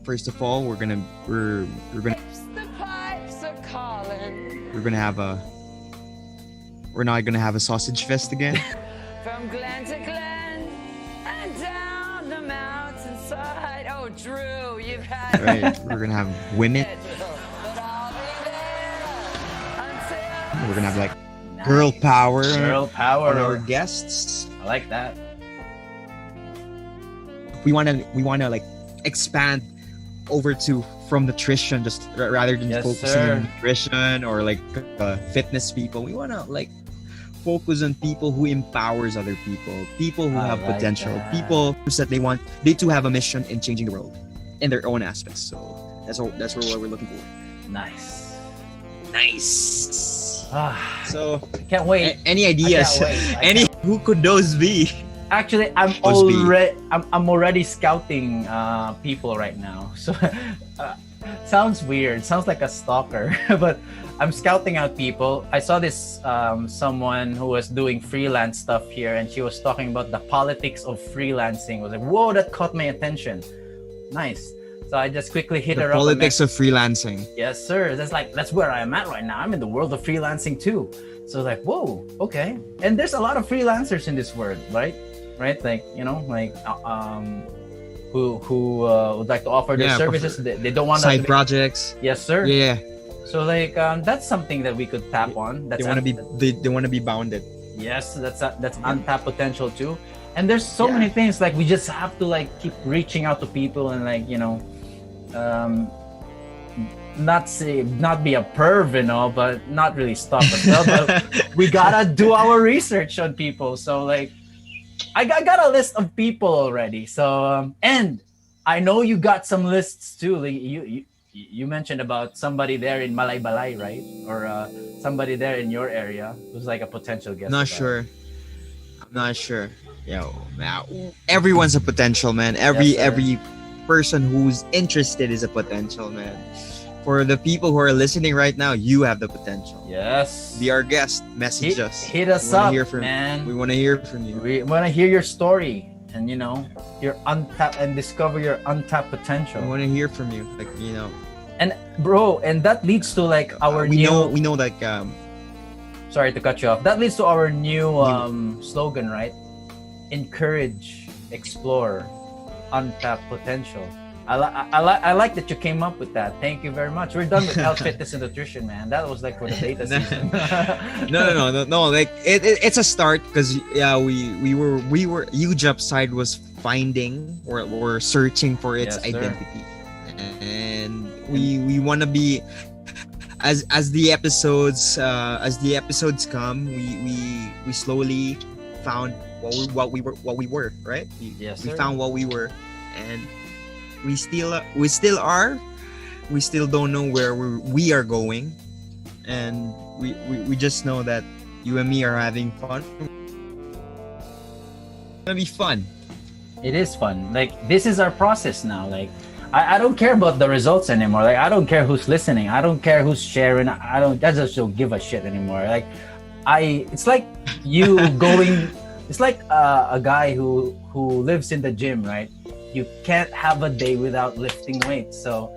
first of all, we're gonna have a. We're not gonna have a sausage fest again. From glen to glen and down the mountainside. Oh, Drew, you've had Right. We're gonna have women. We're gonna have like girl power. Girl power. On our guests. I like that. We wanna like expand over to from nutrition, just rather than Yes, focusing sir. on nutrition or like fitness people. We wanna like focus on people who empowers other people who I have like potential, that. people that they too have a mission in changing the world in their own aspects. So that's what we're looking for. Nice. Ah, so Can't wait. any ideas? I Who could those be? Actually, I'm already scouting people right now. So sounds weird. Sounds like a stalker, but I'm scouting out people. I saw this someone who was doing freelance stuff here, and she was talking about the politics of freelancing. I was like, whoa, that caught my attention. Nice. So I just quickly hit The her up. politics of freelancing. Yes, sir. That's where I am at right now. I'm in the world of freelancing too. So like, whoa, okay. And there's a lot of freelancers in this world, right? Right? Like, who would like to offer their services. They don't want side projects. Yes, sir. Yeah. So like, that's something that we could tap on. That's They want to be bounded. Yes, that's untapped potential too. And there's so many things, like we just have to like keep reaching out to people and like, not be a perv and all, but not really stop us. But we gotta do our research on people. So like, I got a list of people already. So and I know you got some lists too. Like you mentioned about somebody there in Malaybalay, right? Or somebody there in your area who's like a potential guest. I'm not sure. Now everyone's a potential, man. Every person who's interested is a potential, man. For the people who are listening right now, you have the potential. Yes. Be our guest. Message us. Hit us up, man. We want to hear from you. We want to hear your story and your untapped and discover your untapped potential. We want to hear from you, like And bro, and that leads to like our we new. know like Sorry to cut you off. That leads to our new slogan, right? Encourage, explore, untapped potential. I like that you came up with that. Thank you very much. We're done with health, fitness, and nutrition, man. That was like for the data season. no. Like it's a start because we were Huge Upside was finding or searching for its identity, and we want to be as the episodes come. We slowly found what we were, right? We found what we were, and we still are. We still don't know where we are going, and we just know that you and me are having fun. It's gonna be fun. It is fun. Like this is our process now. Like I don't care about the results anymore. Like I don't care who's listening. I don't care who's sharing. I just don't give a shit anymore. Like it's like you going. It's like a guy who lives in the gym, right? You can't have a day without lifting weights. So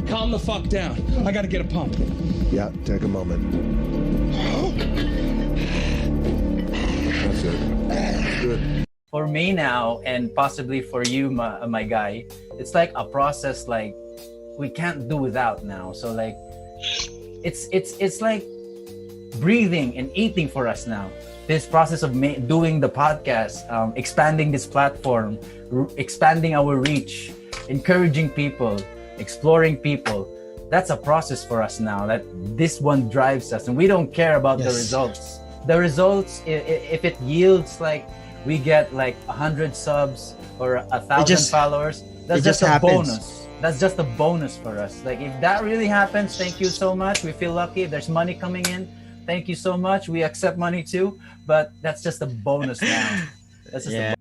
Calm the fuck down. I gotta get a pump. Yeah, take a moment. That's it. Good. for me now, and possibly for you, my guy, it's like a process like we can't do without now. So like it's like breathing and eating for us now. this process of doing the podcast, expanding this platform, expanding our reach, encouraging people, exploring people. That's a process for us now. That this one drives us, and we don't care about the results. The results, if it yields like we get like 100 subs or 1,000 followers, that's just a bonus. That's just a bonus for us. Like if that really happens, thank you so much. We feel lucky. If there's money coming in, thank you so much. We accept money too, but that's just a bonus now. That's just a bonus.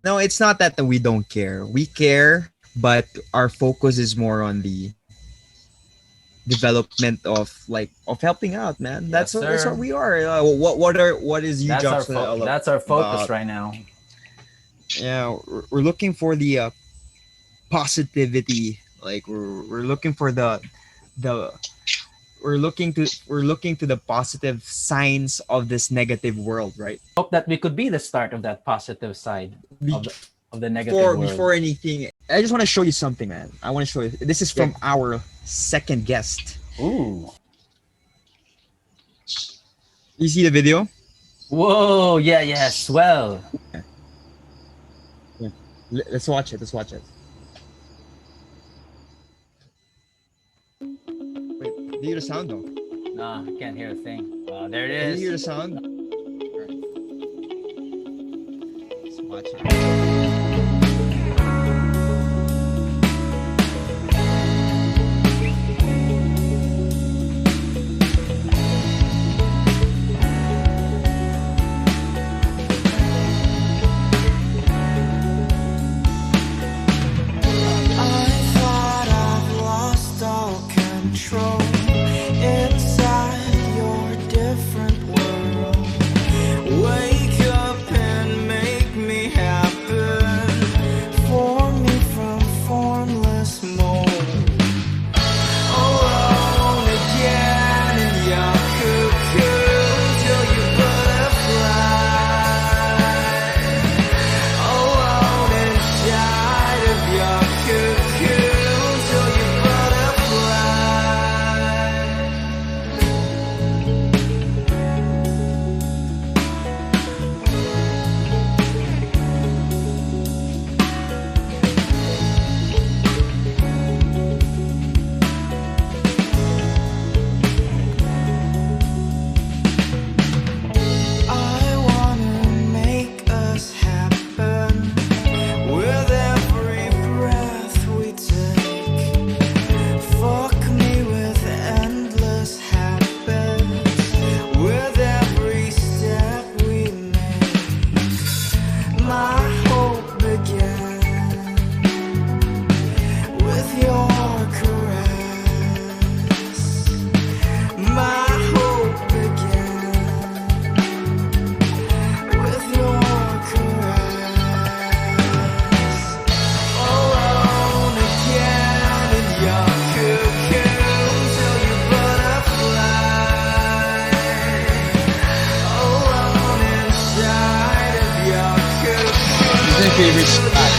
No, it's not that we don't care. We care, but our focus is more on the development of helping out, man. That's what we are. What is you? That's our focus right now. Yeah, we're looking for the positivity. Like we're looking for we're looking to the positive signs of this negative world, right? Hope that we could be the start of that positive side of the negative world. Before anything, I just want to show you something, man. I want to show you. This is from our second guest. Ooh. You see the video? Whoa! Yeah, Svvell. Yeah. Let's watch it. Wait, do you hear the sound though? No, I can't hear a thing. There it is. Do you hear the sound? Right. Let's watch it. favorite spot.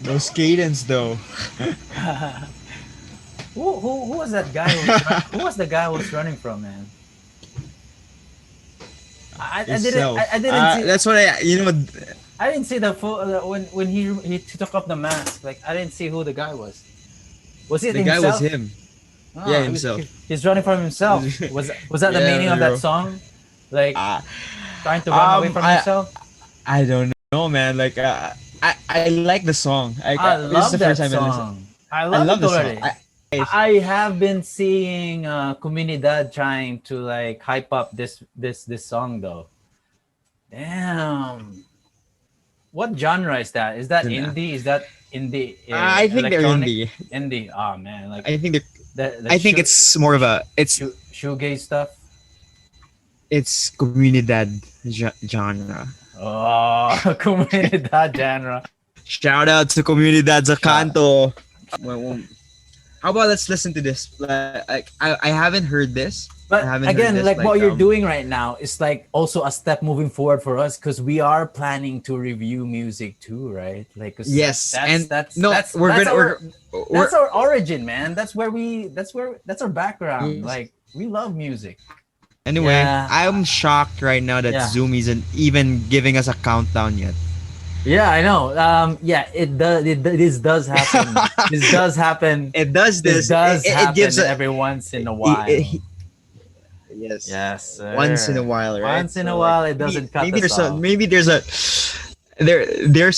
Those cadence though. Who was that guy? Who was the guy who was running from, man? I didn't see. That's what I didn't see the full when he took off the mask. Like I didn't see who the guy was. Was it the himself? guy was him? Oh, yeah, himself. He's running from himself. Was that the meaning of that song? Like trying to run away from himself? I don't know, man. Like I I like the song. I this love is the that first time I song. I love the it already. song. I have been seeing Comunidad trying to like hype up this song though. Damn. What genre is that? Is that indie? Is that indie? I think they're electronic? indie. Indie. Oh man, like I think the I think it's more of a shoegaze stuff. It's comunidad genre. Oh, Comunidad genre. Shout out to Comunidad Zacanto. How about let's listen to this? Like I haven't heard this. But again, like what you're doing right now is like also a step moving forward for us because we are planning to review music too, right? Like yes, that's our origin, man. That's our background. Yes. Like we love music. Anyway, Yeah. I'm shocked right now that Zoom isn't even giving us a countdown yet. Yeah, I know. This does happen. This does happen. It does this. This does happen it gives every once in a while. Yes. Yes, sir. Once in a while, right? Once in a while, it doesn't cut maybe us off. maybe there's a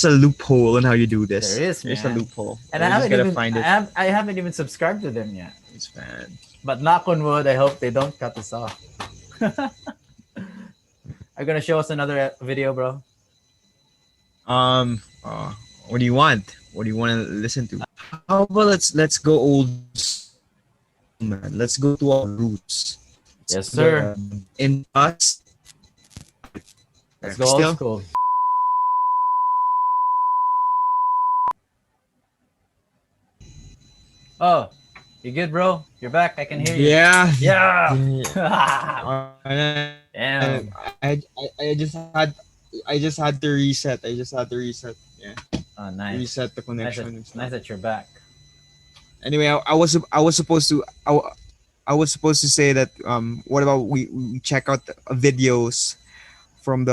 loophole in how you do this. There is, There's a man. loophole. And We're I just haven't gonna even find it. I haven't even subscribed to them yet. It's fan. But knock on wood, I hope they don't cut us off. Are you gonna show us another video, bro? What do you want? What do you want to listen to? How about let's go old, man. Let's go to our roots. Yes, sir. In us. Let's go old school. Oh, you good, bro? You're back. I can hear you. Yeah. Yeah. Damn. I just had to reset. Yeah. Oh, nice. Reset the connection. Nice that you're back. Anyway, I was supposed to say that what about we check out the videos from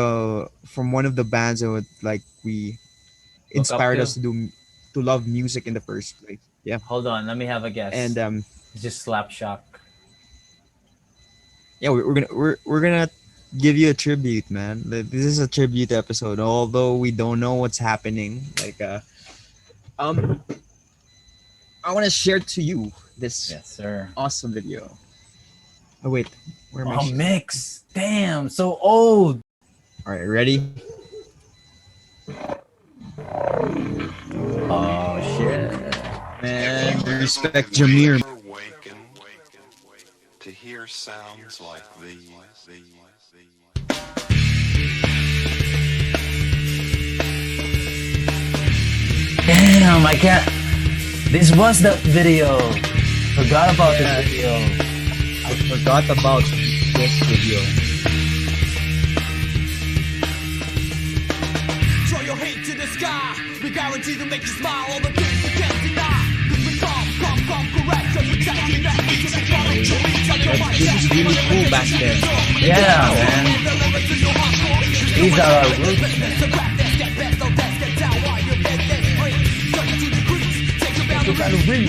one of the bands that would, like we inspired us to love music in the first place. Yeah. Hold on, let me have a guess. And just Slapshock. Yeah, we're gonna give you a tribute, man. This is a tribute episode, although we don't know what's happening. Like I want to share to you this awesome video. Oh wait, where am I? Oh, mix. Damn, so old. All right, ready? Oh shit. Man, respect Jameer. To hear sounds like these. Damn, I can't. This was the video. Forgot about this video. I forgot about this video. Throw your hate to the sky. We guarantee to make you smile. All the things you can't deny. We come correct. And we take you back into the This is really cool back then. Yeah, man. These are our roots, man. You gotta read.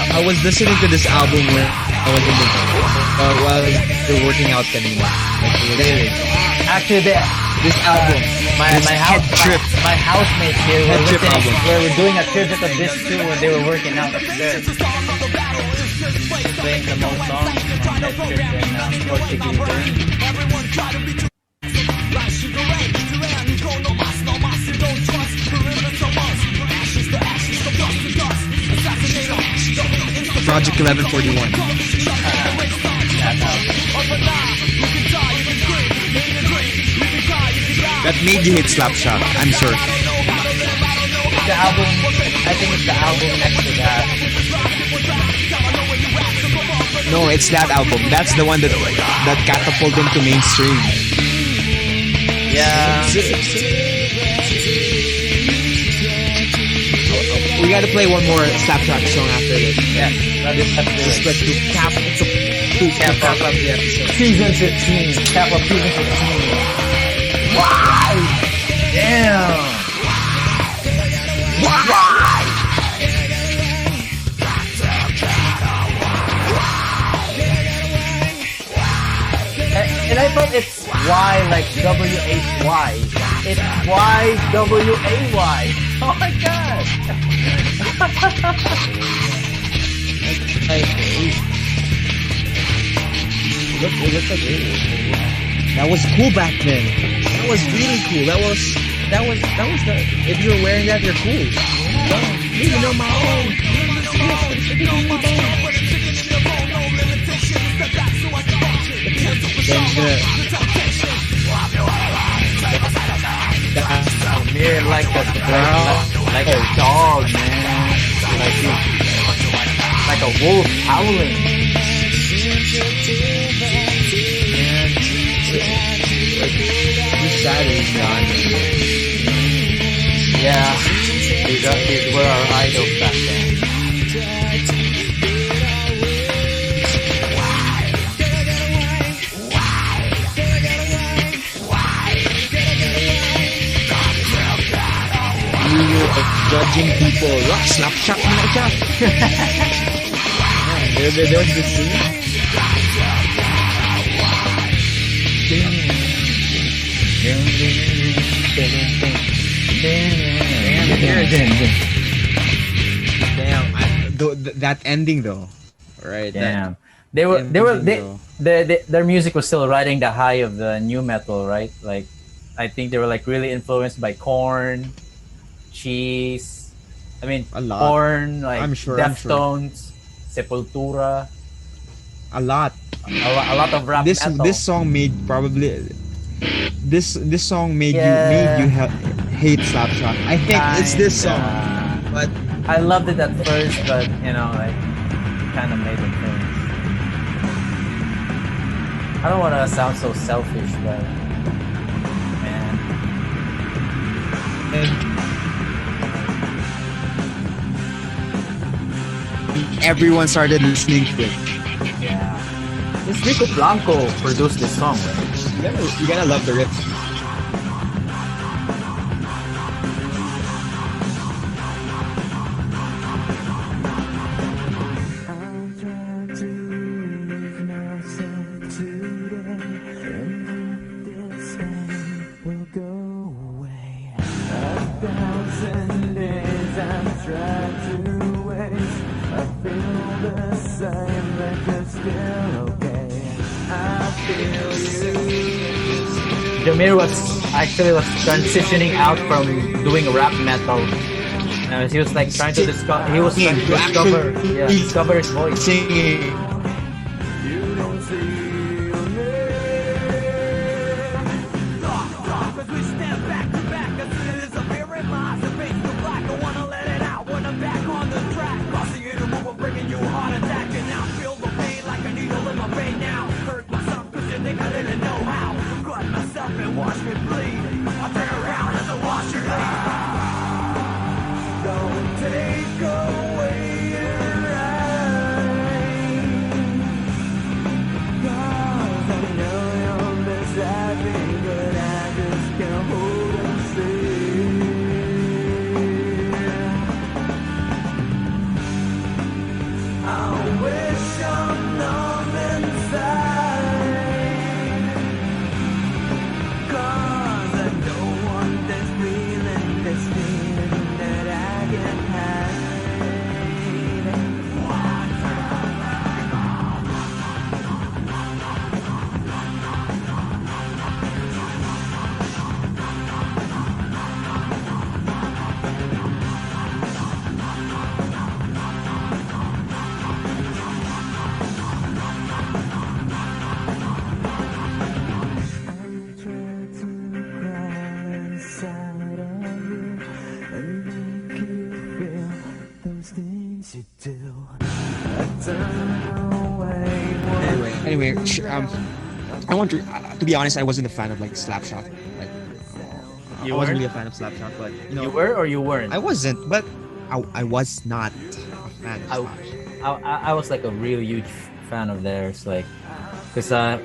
I was listening to this album when I was in the while they were working out kanina. Actually, this album, my housemates here were doing a tribute of this too when they were working out upstairs. Playing the most songs from that trip in Portuguese. Project 1141. That made you hit Slapshot, I'm sure. The album, I think it's the album next to that. No, it's that album. That's the one that catapulted him to mainstream. Yeah. We gotta play one more Slapshot song after this. Yeah. Just like to cap up the episode. Season 15. Cap of season 15. Wow! Damn! Wow! And I thought it's Y like W-H-Y. It's Y-W-A-Y. Oh my god! Look like it. That was cool back then. That was really cool. That was the. If you're wearing that, you're cool. You know my own. Mirror like a dog, man. Like a wolf howling. This side is gone. Yeah, these were our idols back then. Judging people. Slap shot. There's this scene. Damn, that ending though. Right. Damn. Their music was still riding the high of the new metal, right? Like, I think they were like really influenced by Korn, Cheese. I mean, Korn, like Deftones, Sepultura. A lot of rap metal. This song made probably. This song made you hate Slapshot. I think it's this song, but I loved it at first, but like kind of made it cringe. I don't want to sound so selfish, but man, everyone started listening to it. Yeah, this Rico Blanco produced this song, right? You gotta love the riff. Jameer was transitioning out from doing rap metal. He was like trying to discover. He was trying to discover his voice. Singing. things you do. I turn away Anyway, I want to be honest, I wasn't a fan of like Slapshot. Like, I wasn't really a fan of Slapshot, but You were or you weren't? I wasn't, but I was not a fan of Slapshot. I was like a real huge fan of theirs, like, because I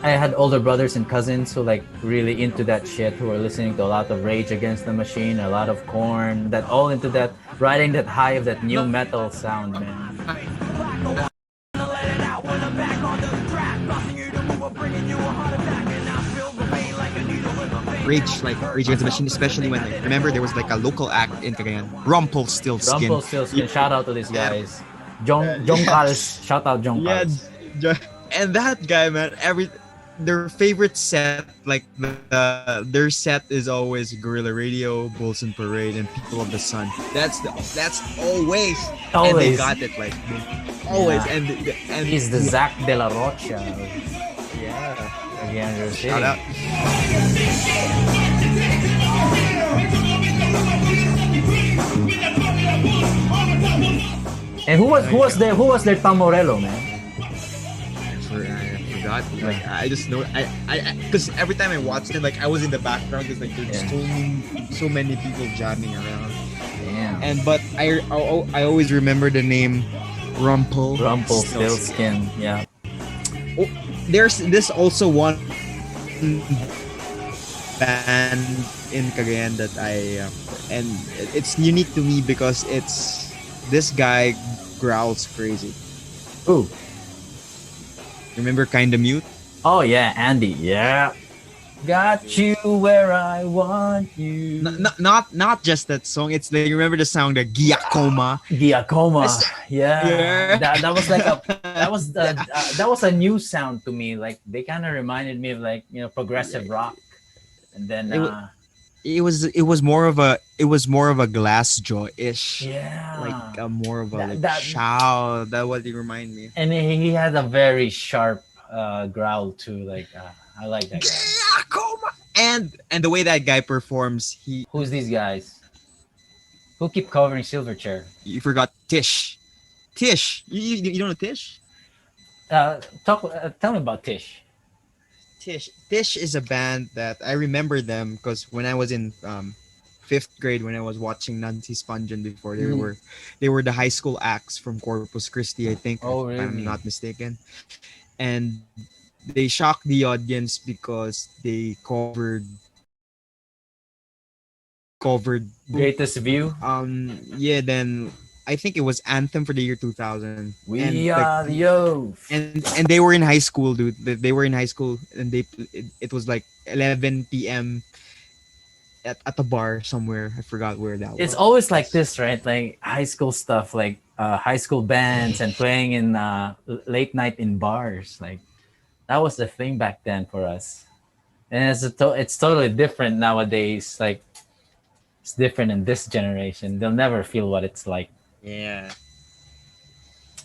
had older brothers and cousins who like really into that shit, who were listening to a lot of Rage Against the Machine, a lot of Korn, that all into that, riding that high of that new metal sound, man. Rage Against the Machine, especially when like, remember there was like a local act in Cagayan, Rumpelstiltskin. Rumpelstiltskin, shout out to these guys. Jongkals, shout out Jongkals. Yeah, and that guy, man, their favorite set, like their set is always Guerrilla Radio, Bulls and Parade, and People of the Sun. That's always. And they got it like always, yeah. and he's the Zach De La Rocha. Yeah, again, shout out. And who was their Tom Morello, man? I forgot. Like I just know I because every time I watched it, like I was in the background because like there's so many people jamming around. Damn. And but I always remember the name Rumpelstiltskin. Yeah. Oh, there's this also one band in Cagayan that and it's unique to me because it's this guy growls crazy. Ooh. Remember Kinda Mute? Oh yeah, Andy. Yeah. Got you where I want you. Not just that song. It's like, remember the song, the Giacoma. Yeah. That was like that was a new sound to me. Like they kind of reminded me of like progressive rock. And then it was more of a Glassjaw-ish. Yeah. Like more of a shout. That what it remind me. And he had a very sharp growl too. Like I like that guy. And the way that guy performs, who's these guys? Who keep covering Silverchair? You forgot Tish. You don't know Tish? Tell me about Tish. Tish is a band that I remember them because when I was in 5th grade, when I was watching Nancy Spanjan before, they were the high school acts from Corpus Christi, I think. Oh, really? If I'm not mistaken. And they shocked the audience because they covered Greatest View. Then I think it was Anthem for the year 2000. We are the youth. And they were in high school, dude. They were in high school, and it was like 11 p.m. at a bar somewhere. I forgot where that was. It's always like this, right? Like high school stuff, like high school bands and playing in late night in bars. Like that was the thing back then for us. And it's totally different nowadays. Like it's different in this generation. They'll never feel what it's like. Yeah.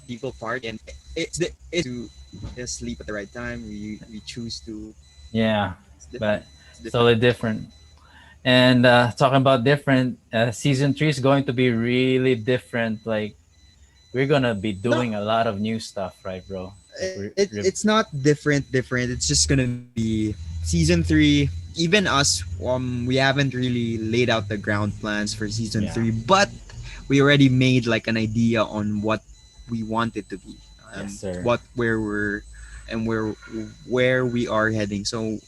People party and it's to just sleep at the right time. We choose to. Yeah, but it's totally different. And talking about different, season 3 is going to be really different. Like we're gonna be doing a lot of new stuff, right, bro? It's not different. It's just gonna be season 3. Even us, we haven't really laid out the ground plans for season 3, but we already made like an idea on what we want it to be, yes, sir. where we are heading. So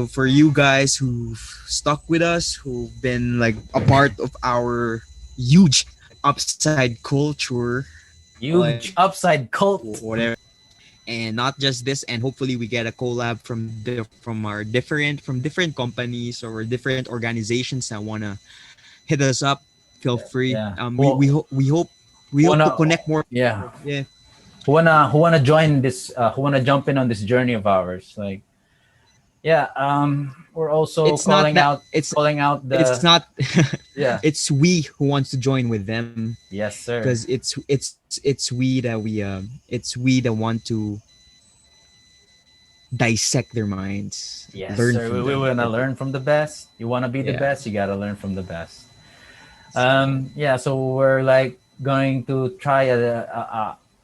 for you guys who've stuck with us, who've been like a part of our huge upside culture, upside cult, whatever, and not just this, and hopefully we get a collab from different companies or different organizations that wanna hit us up. Feel free. Yeah. We hope to connect more. Yeah. Yeah. Who wanna join this? Who wanna jump in on this journey of ours? Like, yeah. We're also calling out. It's not. Yeah. It's we who wants to join with them. Yes, sir. Because it's we that want to dissect their minds. Yes, sir. We wanna learn from the best. You wanna be the best. You gotta learn from the best. So we're like going to try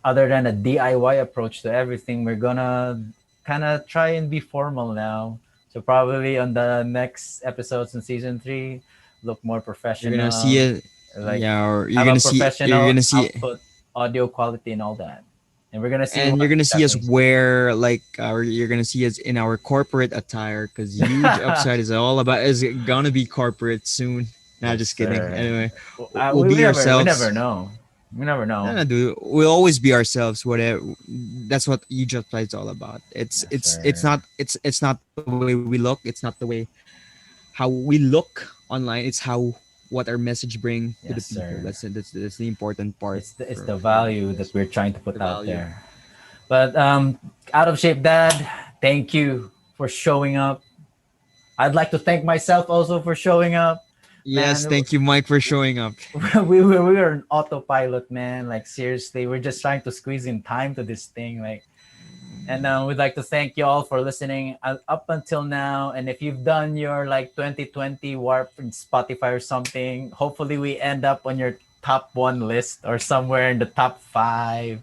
other than a DIY approach to everything, we're gonna kind of try and be formal now. So probably on the next episodes in season 3, look more professional. You're gonna see it, like yeah, or have a you're professional gonna see, output, audio quality, and all that. And we're gonna see. and what you're gonna see us Stephanie's- wear like our. You're gonna see us in our corporate attire because huge upside is all about is gonna be corporate soon. Nah, just kidding. sir. Anyway, Well, we'll be ourselves. We never know. We never know. No, dude, we'll always be ourselves. Whatever. That's what huge upside is all about. It's not the way we look. It's not the way how we look online. It's how what our message bring to the Yes, people. sir. That's the important part. It's for- the value that we're trying to put The out value. there. But out of shape dad, thank you for showing up. I'd like to thank myself also for showing up. Yes, Man, thank you, Mike, for showing up. we were an autopilot, man. Like seriously, we're just trying to squeeze in time to this thing. Like, and we'd like to thank you all for listening up until now. And if you've done your like 2020 warp in Spotify or something, hopefully we end up on your top 1 list or somewhere in the top 5.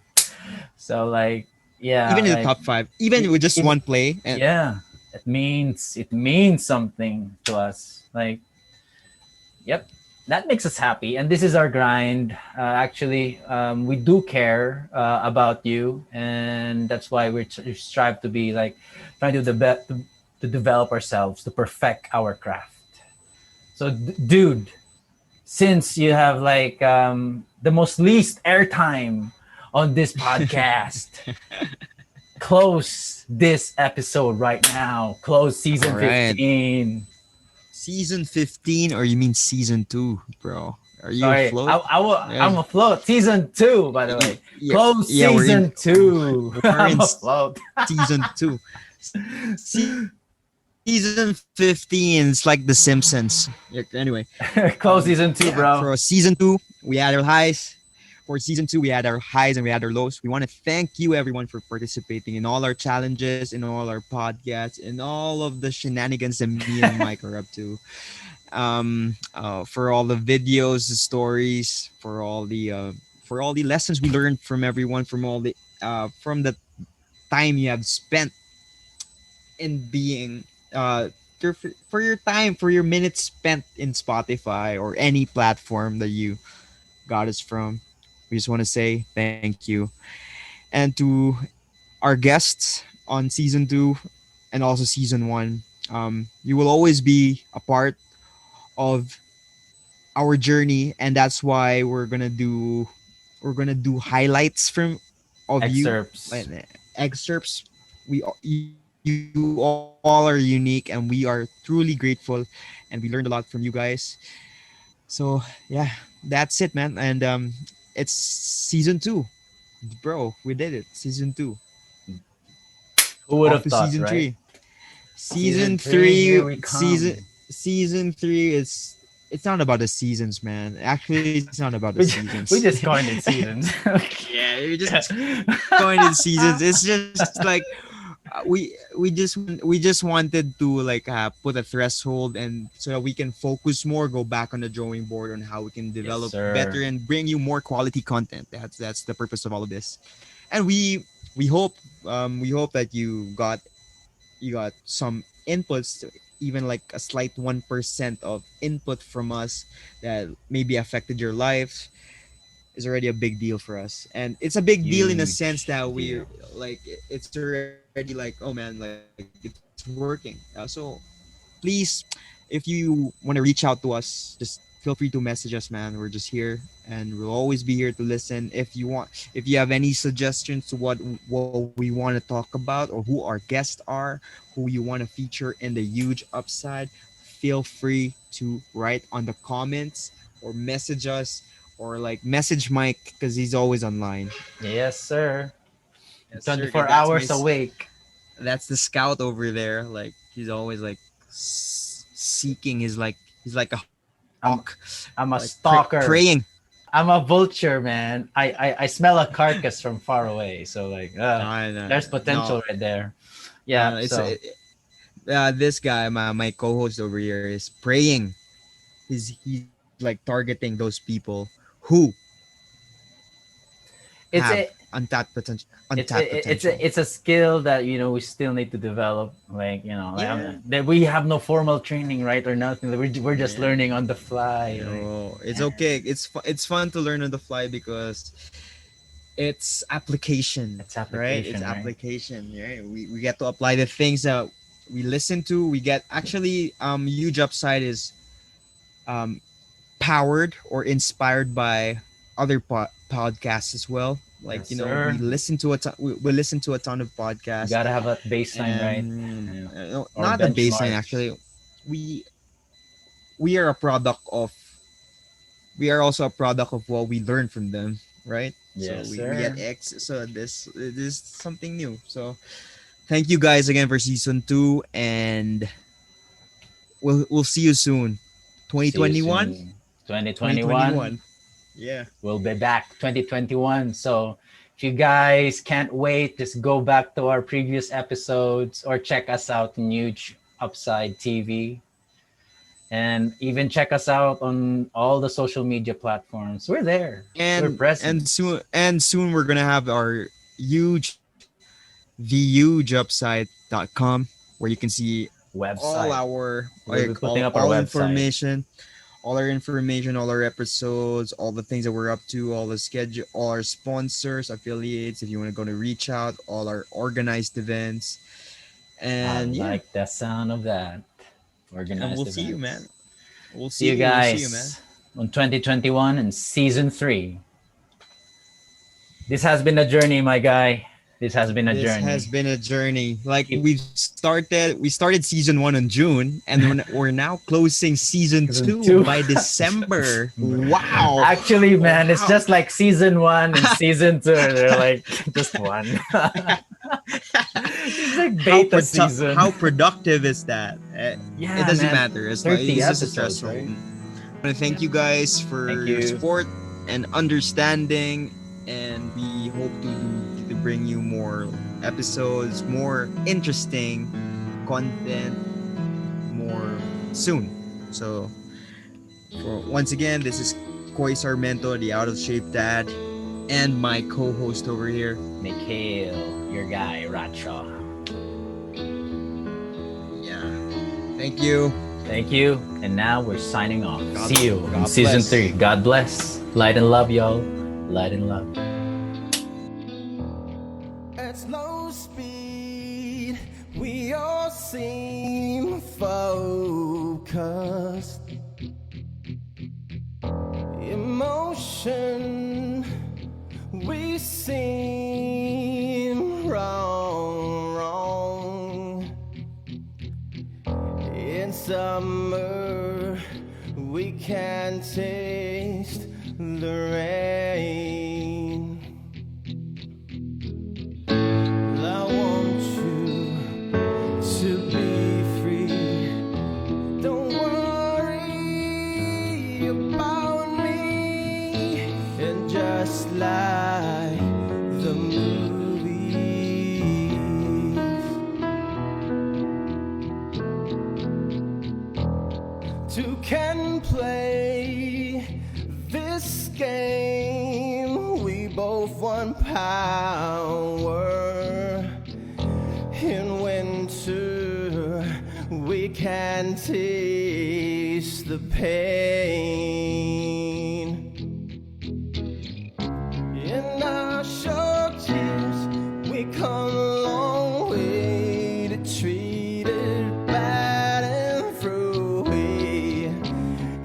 So like, yeah, Even in like, the top 5, even with just it- one play. And yeah, it means something to us. Like, yep, that makes us happy, and this is our grind. Actually, we do care about you, and that's why we strive to be like trying to to develop ourselves, to perfect our craft. So, dude, since you have like the most least airtime on this podcast, close this episode right now. Close season All right. 15. Season 15, or you mean season 2, bro? Are you Sorry, afloat? I'm afloat. Season 2, by the way. Yeah, Close yeah, we're season in- 2. we're I'm in afloat. Season 2. Season 15 is like The Simpsons. Yeah, anyway, Close season 2, bro. for season 2, we had our highs. For season 2, we had our highs and we had our lows. We want to thank you, everyone, for participating in all our challenges, in all our podcasts, in all of the shenanigans that me and Mike are up to. For all the videos, the stories, for all the lessons we learned from everyone, from the time you have spent in being for your time, for your minutes spent in Spotify or any platform that you got us from. We just want to say thank you. And to our guests on season 2 and also season 1, you will always be a part of our journey, and that's why we're gonna do highlights of Excerpts. you, excerpts. You all are unique, and we are truly grateful, and we learned a lot from you guys. So yeah, that's it, man. And it's season 2, bro. We did it, season 2. Who would have Off to thought, season right? 3. Season Season three, here 3. we come. Season 3 is. It's not about the seasons, man. Actually, it's not about the seasons. We just coined it seasons. Yeah, you're just going in seasons. It's just like we just wanted to like put a threshold, and so that we can focus more, go back on the drawing board on how we can develop sir. better and bring you more quality content. That's the purpose of all of this. And we hope that you got some inputs, even like a slight 1% of input from us that maybe affected your life. Is already a big deal for us, and it's a big deal in a Huge sense that we deal. like it's already like, oh man, like it's working. So please, if you want to reach out to us, just feel free to message us, man. We're just here, and we'll always be here to listen. If you have any suggestions to what we want to talk about, or who our guests are, who you want to feature in the huge upside, feel free to write on the comments or message us, or like message Mike, because he's always online. Yes, sir. Yes, sir, 24 that's hours my- awake. That's the scout over there. Like he's always like seeking. He's like a hawk. I'm a like, stalker. praying. I'm a vulture, man. I smell a carcass from far away. So like, I know. there's potential No. right there. Yeah. It's so this guy, my co-host over here, is praying. He's like targeting those people who It's have a untapped potential. it's a skill that we still need to develop. Like Yeah. that we have no formal training, right, or nothing. We're just Yeah. learning on the fly. It's okay. It's fun to learn on the fly because it's application. It's Right? application, It's right? application. Right? We get to apply the things that we listen to. We get actually huge upside is um powered or inspired by other podcasts as well. Like Yes, sir. we listen to we listen to a ton of You podcasts. gotta have that baseline, right? No, Or not the baseline benchmark. actually. We are a product of we are also a product of what we learn from them, right? Yes, so we sir. get X. So this is something new. So thank you guys again for season 2, and we'll see you soon. See you 2021. soon. 2021. Yeah. We'll be back 2021. So if you guys can't wait, just go back to our previous episodes or check us out on Huge Upside TV. And even check us out on all the social media platforms. We're there. We're present. And soon we're gonna have our thehugeupside.com where you can see website. all our We'll be putting up our all website. information, all our information, all our episodes, all the things that we're up to, all the schedule, all our sponsors, affiliates. If you want to go to reach out, all our organized events, and I like the sound of that. Organized and we'll events. see you, man. We'll See you guys on 2021 and season 3. This has been a journey, my guy. This has been a This journey. has been a journey. Like we started season 1 in June, and we're now closing season 2 by December. Wow. Actually, man, it's just like season 1 and season 2. They're like just one. It's like beta season. How productive is that? Yeah, it doesn't man. matter. It's 30 just episodes, stressful. right? I want to thank you guys for your support and understanding, and we hope to bring you more episodes, more interesting content, more soon. So, once again, this is Koi Sarmento, the Out of Shape Dad, and my co-host over here, Mikhail, your guy, Racha. Yeah. Thank you. Thank you. And now we're signing off. God- See you in God season bless. 3. God bless. Light and love, y'all. Light and love. At slow speed, we all seem focused. Emotion, we seem wrong. In summer, we can taste the rain. I want you to be free. Don't worry about me. And just like the movies, two can play this game. We both want power. In winter, we can taste the pain. In our short years, we come a long way to treat it bad and throw away.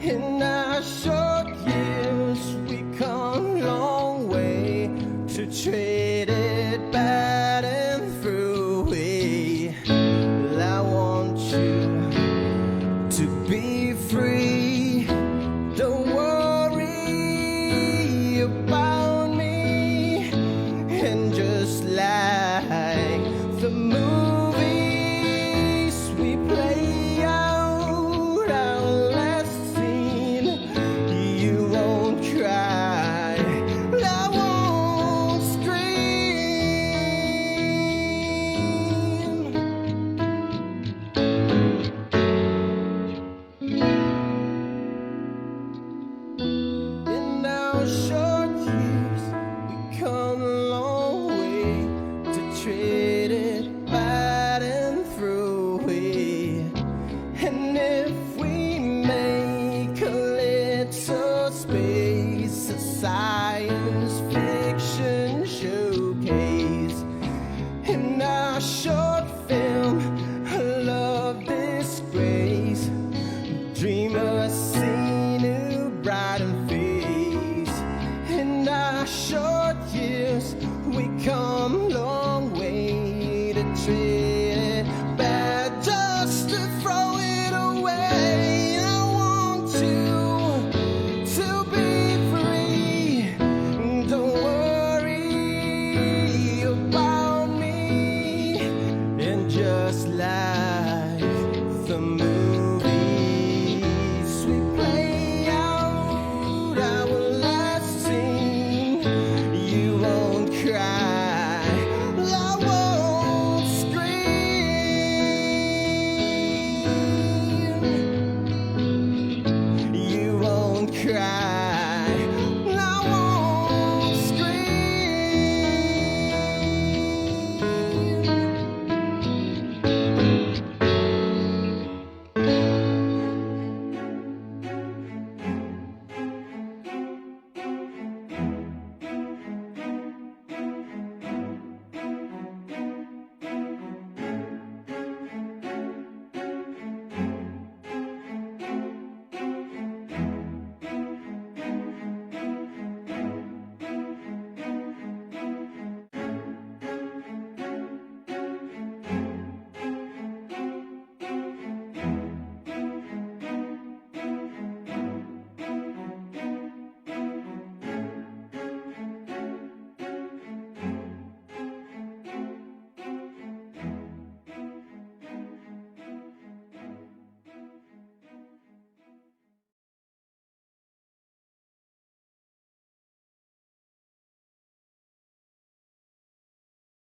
In our short years, we come a long way to trade it bad and throw away. Well, I want you to be free. Don't worry about me. And just like the movies, we play out our last scene. You won't cry, I won't scream. In our short years, we come trade it bad and throw away. And if we make a little space, a science fiction showcase in our short film, a love disgrace, dream of seeing new bright and face. In our short years, we come long way to trade it bad just to throw it away. I want to be free. Don't worry about